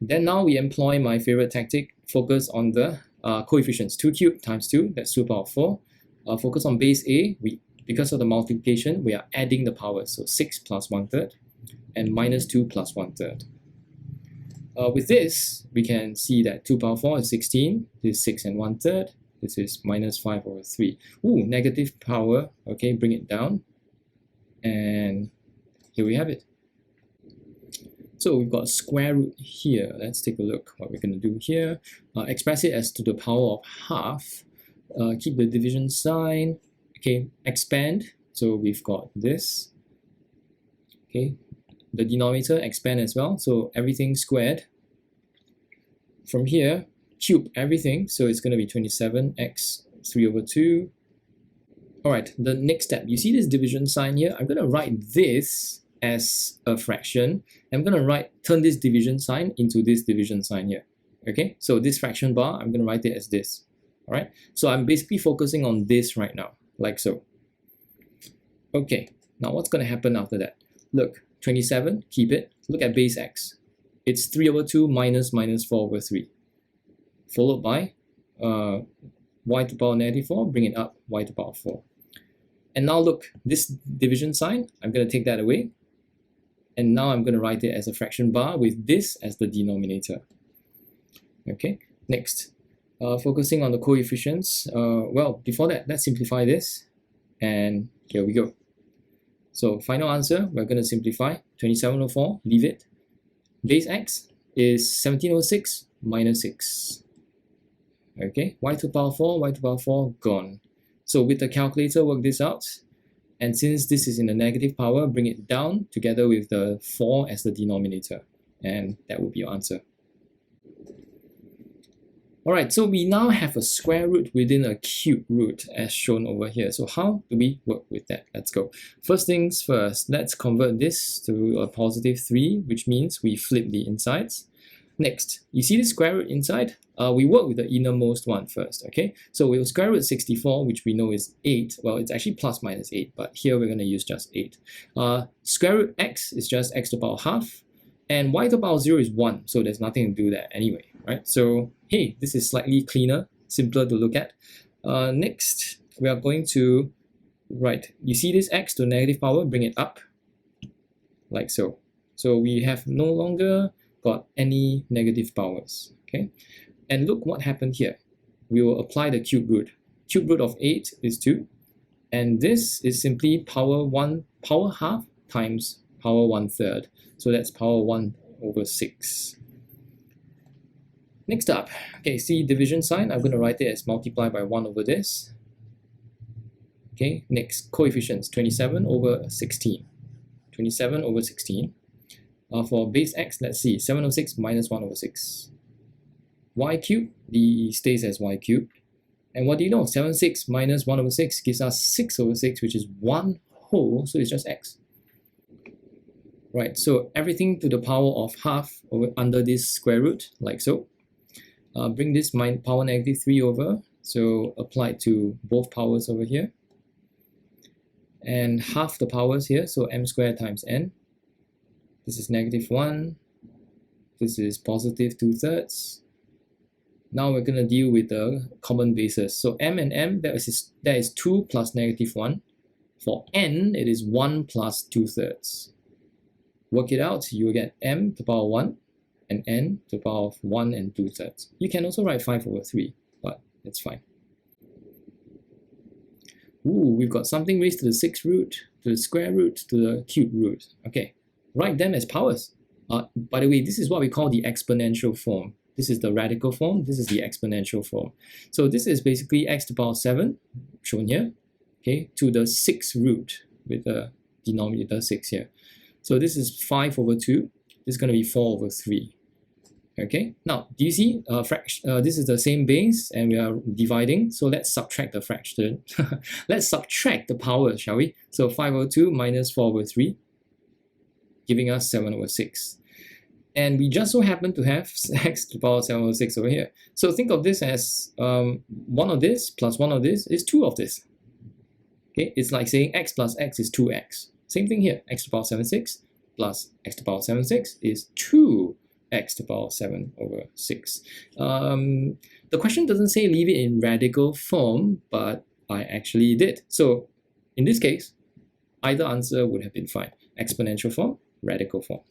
then now we employ my favorite tactic, focus on the coefficients. 2 cubed times 2, that's 2 to the power 4. Focus on base A, because of the multiplication, we are adding the powers, so 6 plus 1/3 and minus 2 plus 1/3. With this, we can see that 2 to the power 4 is 16, this is 6 and 1/3, this is minus 5 over 3. Ooh, negative power, okay, bring it down, and here we have it. So we've got a square root here. Let's take a look what we're going to do here. Express it as to the power of half. Keep the division sign. Okay, expand. So we've got this. Okay, the denominator expand as well. So everything squared. From here, cube everything. So it's going to be 27x 3 over 2. Alright, the next step, you see this division sign here? I'm going to write this as a fraction. I'm going to turn this division sign into this division sign here. Okay, so this fraction bar, I'm going to write it as this. Alright, so I'm basically focusing on this right now, like so. Okay, now what's going to happen after that? Look, 27, keep it. Look at base x. It's 3 over 2 minus 4 over 3. Followed by y to the power negative 4, bring it up, y to the power 4. And now look, this division sign, I'm going to take that away. And now I'm going to write it as a fraction bar with this as the denominator. Okay, next, focusing on the coefficients. Well, before that, let's simplify this. And here we go. So final answer, we're going to simplify 27 over 4, leave it. Base x is 17 over 6 minus 6. Okay, y to the power 4, y to the power 4, gone. So with the calculator, work this out. And since this is in the negative power, bring it down together with the 4 as the denominator. And that would be your answer. Alright, so we now have a square root within a cube root as shown over here. So how do we work with that? Let's go. First things first, let's convert this to a positive 3, which means we flip the insides. Next, you see the square root inside? We work with the innermost one first, okay? So we'll square root 64, which we know is 8. Well, it's actually plus minus 8, but here we're going to use just 8. Square root x is just x to the power half, and y to the power 0 is 1, so there's nothing to do there anyway, right? So, hey, this is slightly cleaner, simpler to look at. Next, we are going to, you see this x to negative power, bring it up, like so. So we have no longer got any negative powers, okay? And look what happened here. We will apply the cube root. Cube root of 8 is 2, and this is simply power half times power 1/3. So that's power 1 over 6. Next up, okay, see division sign. I'm going to write it as multiply by 1 over this. Okay, next, coefficients, 27 over 16. 27 over 16. For base x, let's see, 7 over 6 minus 1 over 6. Y cubed, the stays as y cubed. And what do you know? 7 over 6 minus 1 over 6 gives us 6 over 6, which is 1 whole, so it's just x. Right, so everything to the power of half under this square root, like so. Bring this power negative 3 over, so apply it to both powers over here. And half the powers here, so m squared times n. This is negative 1. This is positive 2/3. Now we're going to deal with the common bases. So m and m, that is 2 plus negative 1. For n, it is 1 plus 2/3. Work it out, you will get m to the power 1 and n to the power of 1 and 2/3. You can also write 5 over 3, but it's fine. Ooh, we've got something raised to the 6th root, to the square root, to the cube root. Okay, write them as powers. By the way, this is what we call the exponential form. This is the radical form, this is the exponential form. So this is basically x to the power 7, shown here, okay, to the 6th root with the denominator 6 here. So this is 5 over 2, this is going to be 4 over 3. Okay, now do you see this is the same base and we are dividing, so let's subtract the fraction. Let's subtract the powers, shall we? So 5 over 2 minus 4 over 3, giving us 7 over 6. And we just so happen to have x to the power 7 over 6 over here. So think of this as 1 of this plus 1 of this is 2 of this. Okay, it's like saying x plus x is 2x. Same thing here, x to the power 7 6 plus x to the power 7 6 is 2x to the power 7 over 6. The question doesn't say leave it in radical form, but I actually did. So in this case, either answer would have been fine. Exponential form, radical form.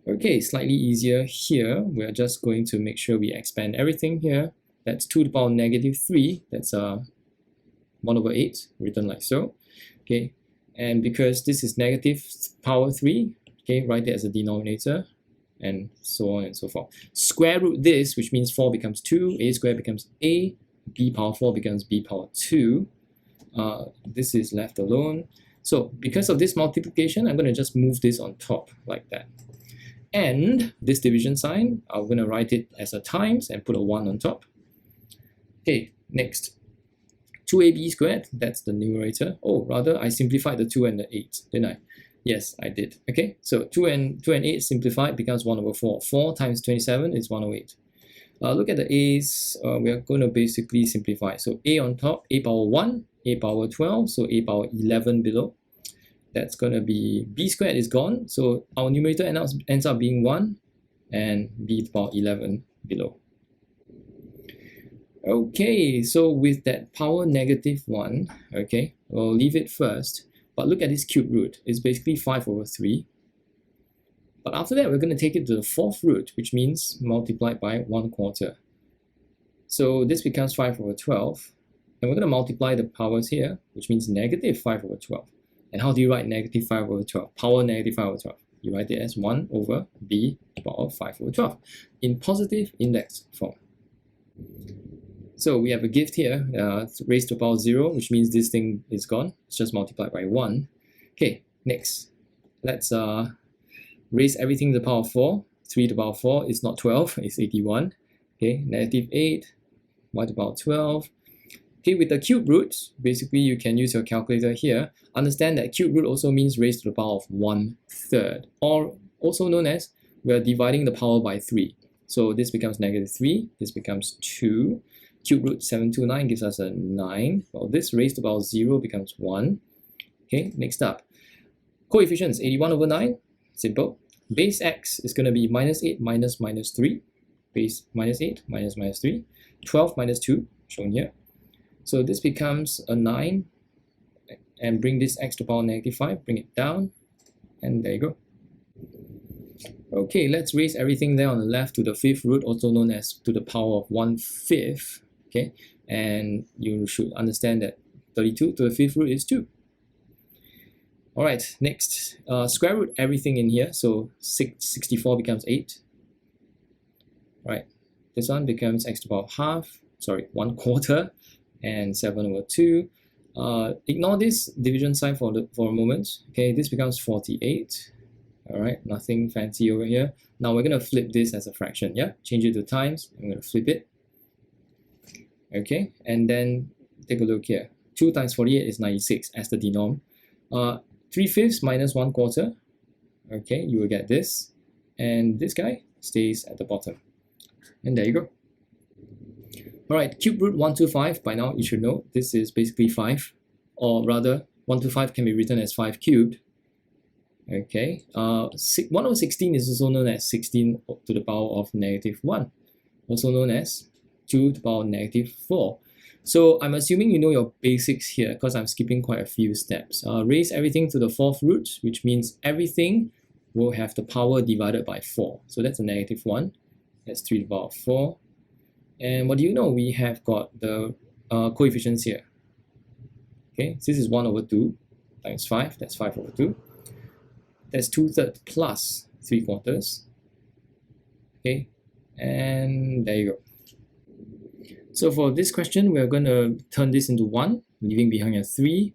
Okay, slightly easier here. We're just going to make sure we expand everything here. That's 2 to the power negative 3. That's 1 over 8, written like so. Okay, and because this is negative power 3, okay, write it as a denominator, and so on and so forth. Square root this, which means 4 becomes 2, a squared becomes a, b power 4 becomes b power 2. This is left alone. So because of this multiplication, I'm going to just move this on top like that. And this division sign, I'm going to write it as a times and put a 1 on top. Okay, next. 2ab squared, that's the numerator. Oh, rather, I simplified the 2 and the 8, didn't I? Yes, I did. Okay, so 2 and 8 simplified becomes 1 over 4. 4 times 27 is 108. Look at the a's. We are going to basically simplify. So a on top, a power 1, a power 12, so a power 11 below. That's going to be b squared is gone. So our numerator ends up being 1 and b to the power 11 below. Okay, so with that power -1, okay, we'll leave it first. But look at this cube root. It's basically 5 over 3. But after that, we're going to take it to the 4th root, which means multiplied by 1/4. So this becomes 5 over 12. And we're going to multiply the powers here, which means -5 over 12. And how do you write -5 over 12? Power -5 over 12. You write it as 1 over b to the power 5 over 12 in positive index form. So we have a gift here, raised to the power 0, which means this thing is gone. It's just multiplied by 1. Okay, next. Let's raise everything to the power 4. 3 to the power 4 is not 12, it's 81. Okay, -8, y to the power 12. Okay, with the cube roots, basically you can use your calculator here. Understand that cube root also means raised to the power of 1/3, or also known as we are dividing the power by 3. So this becomes -3, this becomes 2. Cube root 729 gives us a 9. Well, this raised to the power 0 becomes 1. Okay, next up. Coefficients, 81 over 9, simple. Base x is going to be -8 minus -3. Base -8 minus -3. 12 minus 2, shown here. So this becomes a 9. And bring this x to the power -5, bring it down. And there you go. Okay, let's raise everything there on the left to the 5th root, also known as to the power of 1/5. Okay, and you should understand that 32 to the 5th root is 2. All right, next, square root everything in here. So 64 becomes 8. All right, this one becomes x to the power half, sorry, 1/4, and 7 over 2. Ignore this division sign for a moment. Okay, this becomes 48. All right, nothing fancy over here. Now we're going to flip this as a fraction. Yeah, change it to times. I'm going to flip it. Okay, and then take a look here. 2 times 48 is 96 as the denom. 3/5 minus 1/4. Okay, you will get this. And this guy stays at the bottom. And there you go. Alright, cube root 125, by now you should know this is basically 5. Or rather, 125 can be written as 5 cubed. Okay, 1 over 16 is also known as 16 to the power of -1. Also known as 2 to the power of -4. So I'm assuming you know your basics here because I'm skipping quite a few steps. Raise everything to the 4th root, which means everything will have the power divided by 4. So that's a -1. That's 3 to the power of 4. And what do you know? We have got the coefficients here. Okay, so this is 1 over 2 times 5. That's 5 over 2. That's 2/3 plus 3/4. Okay, and there you go. So for this question, we're going to turn this into 1, leaving behind a 3.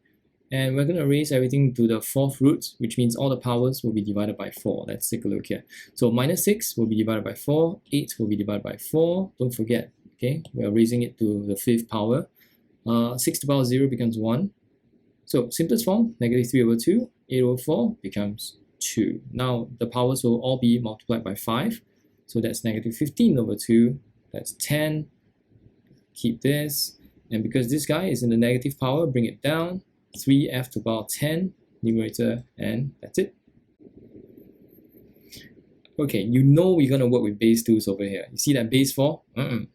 And we're going to raise everything to the 4th root, which means all the powers will be divided by 4. Let's take a look here. So -6 will be divided by 4. 8 will be divided by 4. Don't forget, okay, we're raising it to the 5th power. 6 to the power 0 becomes 1. So simplest form, -3 over 2. 8 over 4 becomes 2. Now the powers will all be multiplied by 5. So that's -15 over 2. That's 10. Keep this. And because this guy is in the negative power, bring it down. 3f to the power 10, numerator, and that's it. Okay, you know we're going to work with base 2's over here. You see that base 4?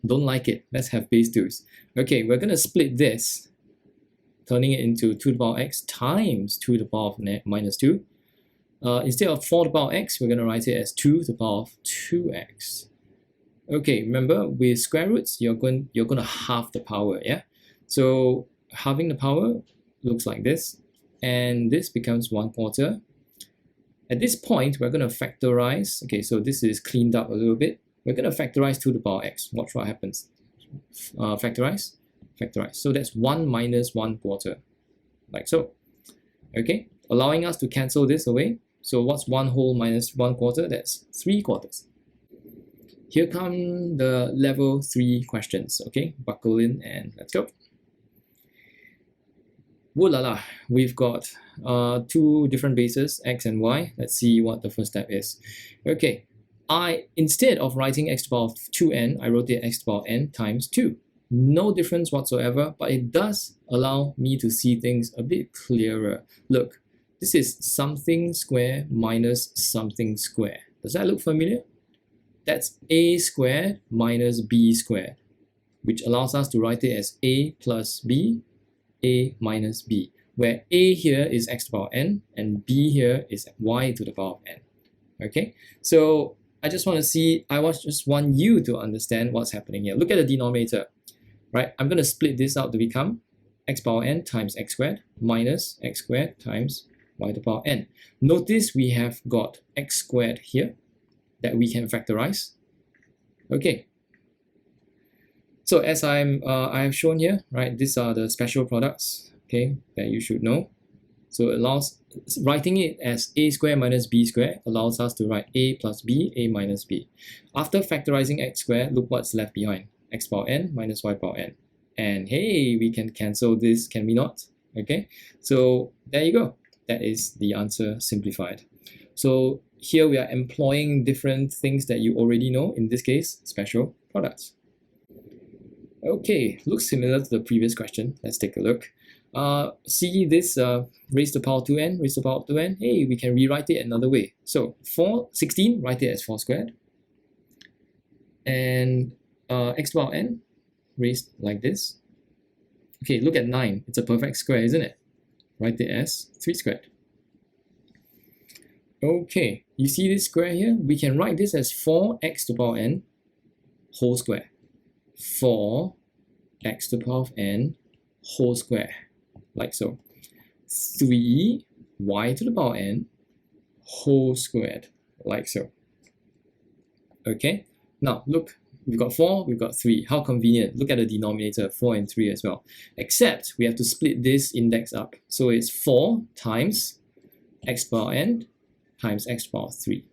Don't like it. Let's have base 2's. Okay, we're going to split this, turning it into 2 to the power x times 2 to the power of -2. Instead of 4 to the power x, we're going to write it as 2 to the power of 2x. Okay, remember with square roots, you're going to halve the power, yeah? So halving the power looks like this, and this becomes 1/4. At this point, we're going to factorize. Okay, so this is cleaned up a little bit. We're going to factorize 2 to the power x. Watch what happens. Factorize, factorize. So that's 1 minus 1/4, like so. Okay, allowing us to cancel this away. So what's 1 whole minus 1/4? That's 3/4. Here come the level 3 questions. Okay, buckle in and let's go. Woo la la, we've got two different bases, x and y. Let's see what the first step is. Okay, instead of writing x to the power of 2n, I wrote it x to the power of n times 2. No difference whatsoever, but it does allow me to see things a bit clearer. Look, this is something square minus something square. Does that look familiar? That's a squared minus b squared, which allows us to write it as a plus b, a minus b, where a here is x to the power of n and b here is y to the power of n. Okay, so I just want you to understand what's happening here. Look at the denominator, right? I'm going to split this out to become x to the power of n times x squared minus x squared times y to the power of n. Notice we have got x squared here that we can factorize. Okay. So as I have shown here, right, these are the special products, okay, that you should know. So it allows, writing it as a squared minus b squared allows us to write a plus b, a minus b. After factorizing x squared, look what's left behind, x power n minus y power n. And hey, we can cancel this, can we not? Okay, so there you go. That is the answer simplified. So here we are employing different things that you already know, in this case, special products. Okay, looks similar to the previous question. Let's take a look. See this raised to the power 2n, raised to the power 2n. Hey, we can rewrite it another way. So 16, write it as 4 squared. And x to the power n, raised like this. Okay, look at 9. It's a perfect square, isn't it? Write it as 3 squared. Okay, you see this square here? We can write this as 4x to the power of n whole square. 4x to the power of n whole square, like so. 3y to the power of n whole squared, like so. Okay, now look, we've got 4, we've got 3. How convenient. Look at the denominator, 4 and 3 as well. Except we have to split this index up. So it's 4 times x to the power of n times x to the power of 3.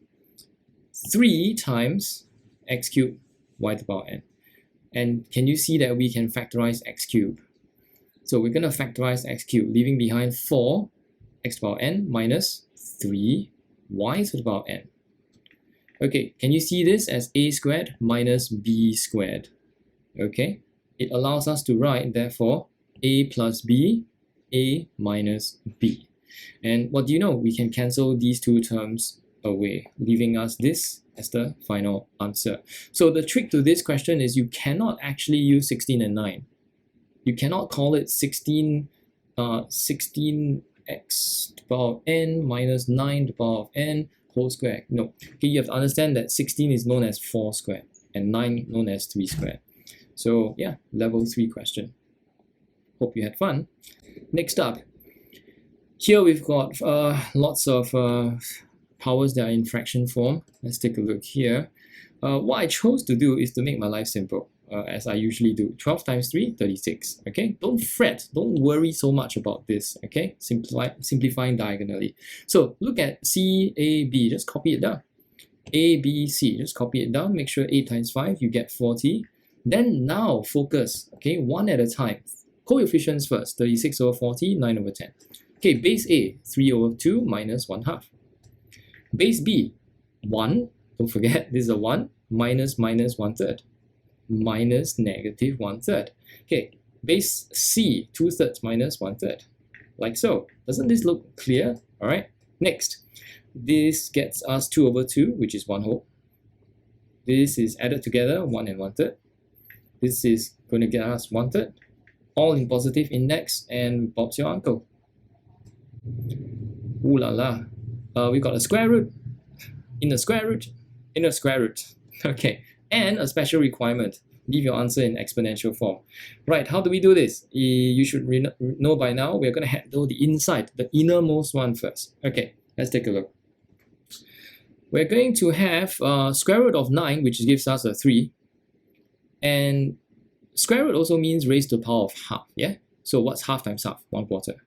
3 times x cubed y to the power of n. And can you see that we can factorize x cubed? So we're going to factorize x cubed, leaving behind 4 x to the power of n minus 3 y to the power of n. Okay, can you see this as a squared minus b squared? Okay, it allows us to write, therefore, a plus b, a minus b. And what do you know? We can cancel these two terms away, leaving us this as the final answer. So the trick to this question is you cannot actually use 16 and 9. You cannot call it 16x to the power of n minus 9 to the power of n whole square. No. Okay, you have to understand that 16 is known as 4 squared and 9 known as 3 squared. So yeah, level 3 question. Hope you had fun. Next up, here we've got lots of powers that are in fraction form. Let's take a look here. What I chose to do is to make my life simple, as I usually do. 12 times 3, 36. Okay, don't fret, don't worry so much about this. Okay, simplifying diagonally. So look at C, A, B, just copy it down. A, B, C, just copy it down. Make sure 8 times 5, you get 40. Then now focus, okay, one at a time. Coefficients first, 36 over 40, 9 over 10. Okay, base A, 3 over 2 minus 1/2. Base B, 1, don't forget, this is a 1, minus 1/3, minus negative 1/3. Okay, base C, 2/3 minus 1/3, like so. Doesn't this look clear? All right, next, this gets us 2 over 2, which is 1 whole. This is added together, 1 and 1/3. This is going to get us 1/3, all in positive index, and Bob's your uncle. Ooh la la. We've got a square root, in a square root, in a square root. Okay, and a special requirement. Leave your answer in exponential form. Right, how do we do this? You should know by now. We're going to handle the inside, the innermost one first. Okay, let's take a look. We're going to have square root of 9, which gives us a 3. And square root also means raised to the power of half, yeah? So what's half times half? 1/4.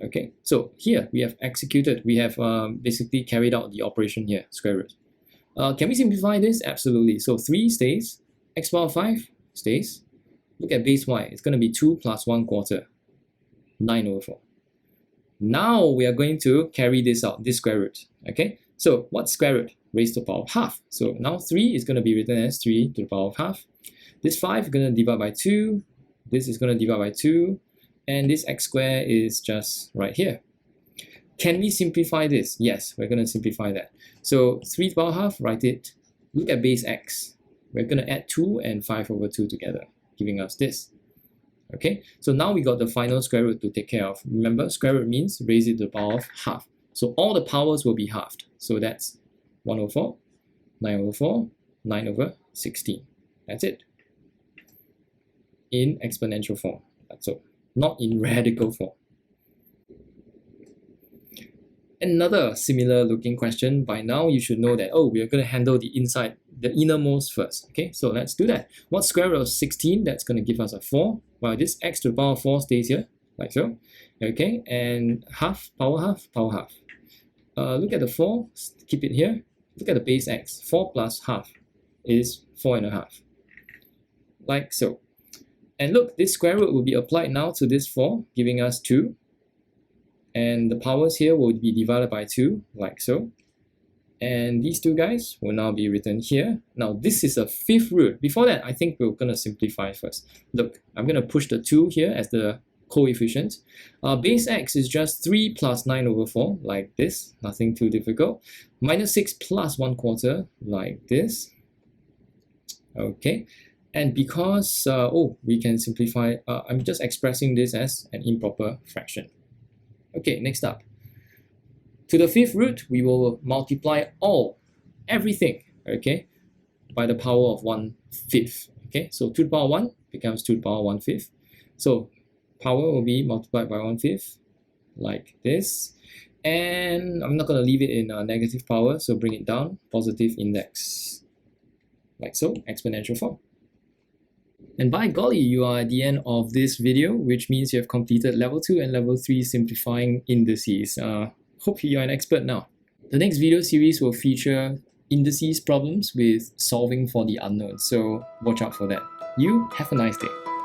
Okay, so here we have executed, we have basically carried out the operation here, square root. Can we simplify this? Absolutely. So 3 stays, x to the power of 5 stays. Look at base y, it's going to be 2 plus 1/4. 9 over 4. Now we are going to carry this out, this square root. Okay, so what's square root? Raised to the power of half. So now 3 is going to be written as 3 to the power of half. This 5 is going to divide by 2. This is going to divide by 2. And this x squared is just right here. Can we simplify this? Yes, we're going to simplify that. So 3 to the power of half, write it. Look at base x. We're going to add 2 and 5 over 2 together, giving us this. Okay, so now we got the final square root to take care of. Remember, square root means raise it to the power of half. So all the powers will be halved. So that's 1 over 4, 9 over 4, 9 over 16. That's it. In exponential form. So not in radical form. Another similar looking question. By now you should know that, oh, we are going to handle the innermost first. Okay, so let's do that. What's square root of 16? That's going to give us a 4. Well, this x to the power of 4 stays here, like so. Okay, and half, power half, power half. Look at the 4, keep it here. Look at the base x. 4 plus half is 4.5. Like so. And look, this square root will be applied now to this 4, giving us 2. And the powers here will be divided by 2, like so. And these two guys will now be written here. Now this is a fifth root. Before that, I think we're going to simplify first. Look, I'm going to push the 2 here as the coefficient. Base x is just 3 plus 9 over 4, like this. Nothing too difficult. Minus 6 plus 1/4, like this. Okay. And because, we can simplify, I'm just expressing this as an improper fraction. Okay, next up. To the fifth root, we will multiply everything, okay, by the power of 1/5. Okay, so 2 to the power 1 becomes 2 to the power 1/5. So power will be multiplied by 1/5, like this. And I'm not going to leave it in negative power, so bring it down, positive index, like so, exponential form. And by golly, you are at the end of this video, which means you have completed level 2 and level 3 simplifying indices. Hope you are an expert now. The next video series will feature indices problems with solving for the unknown, so watch out for that. You have a nice day.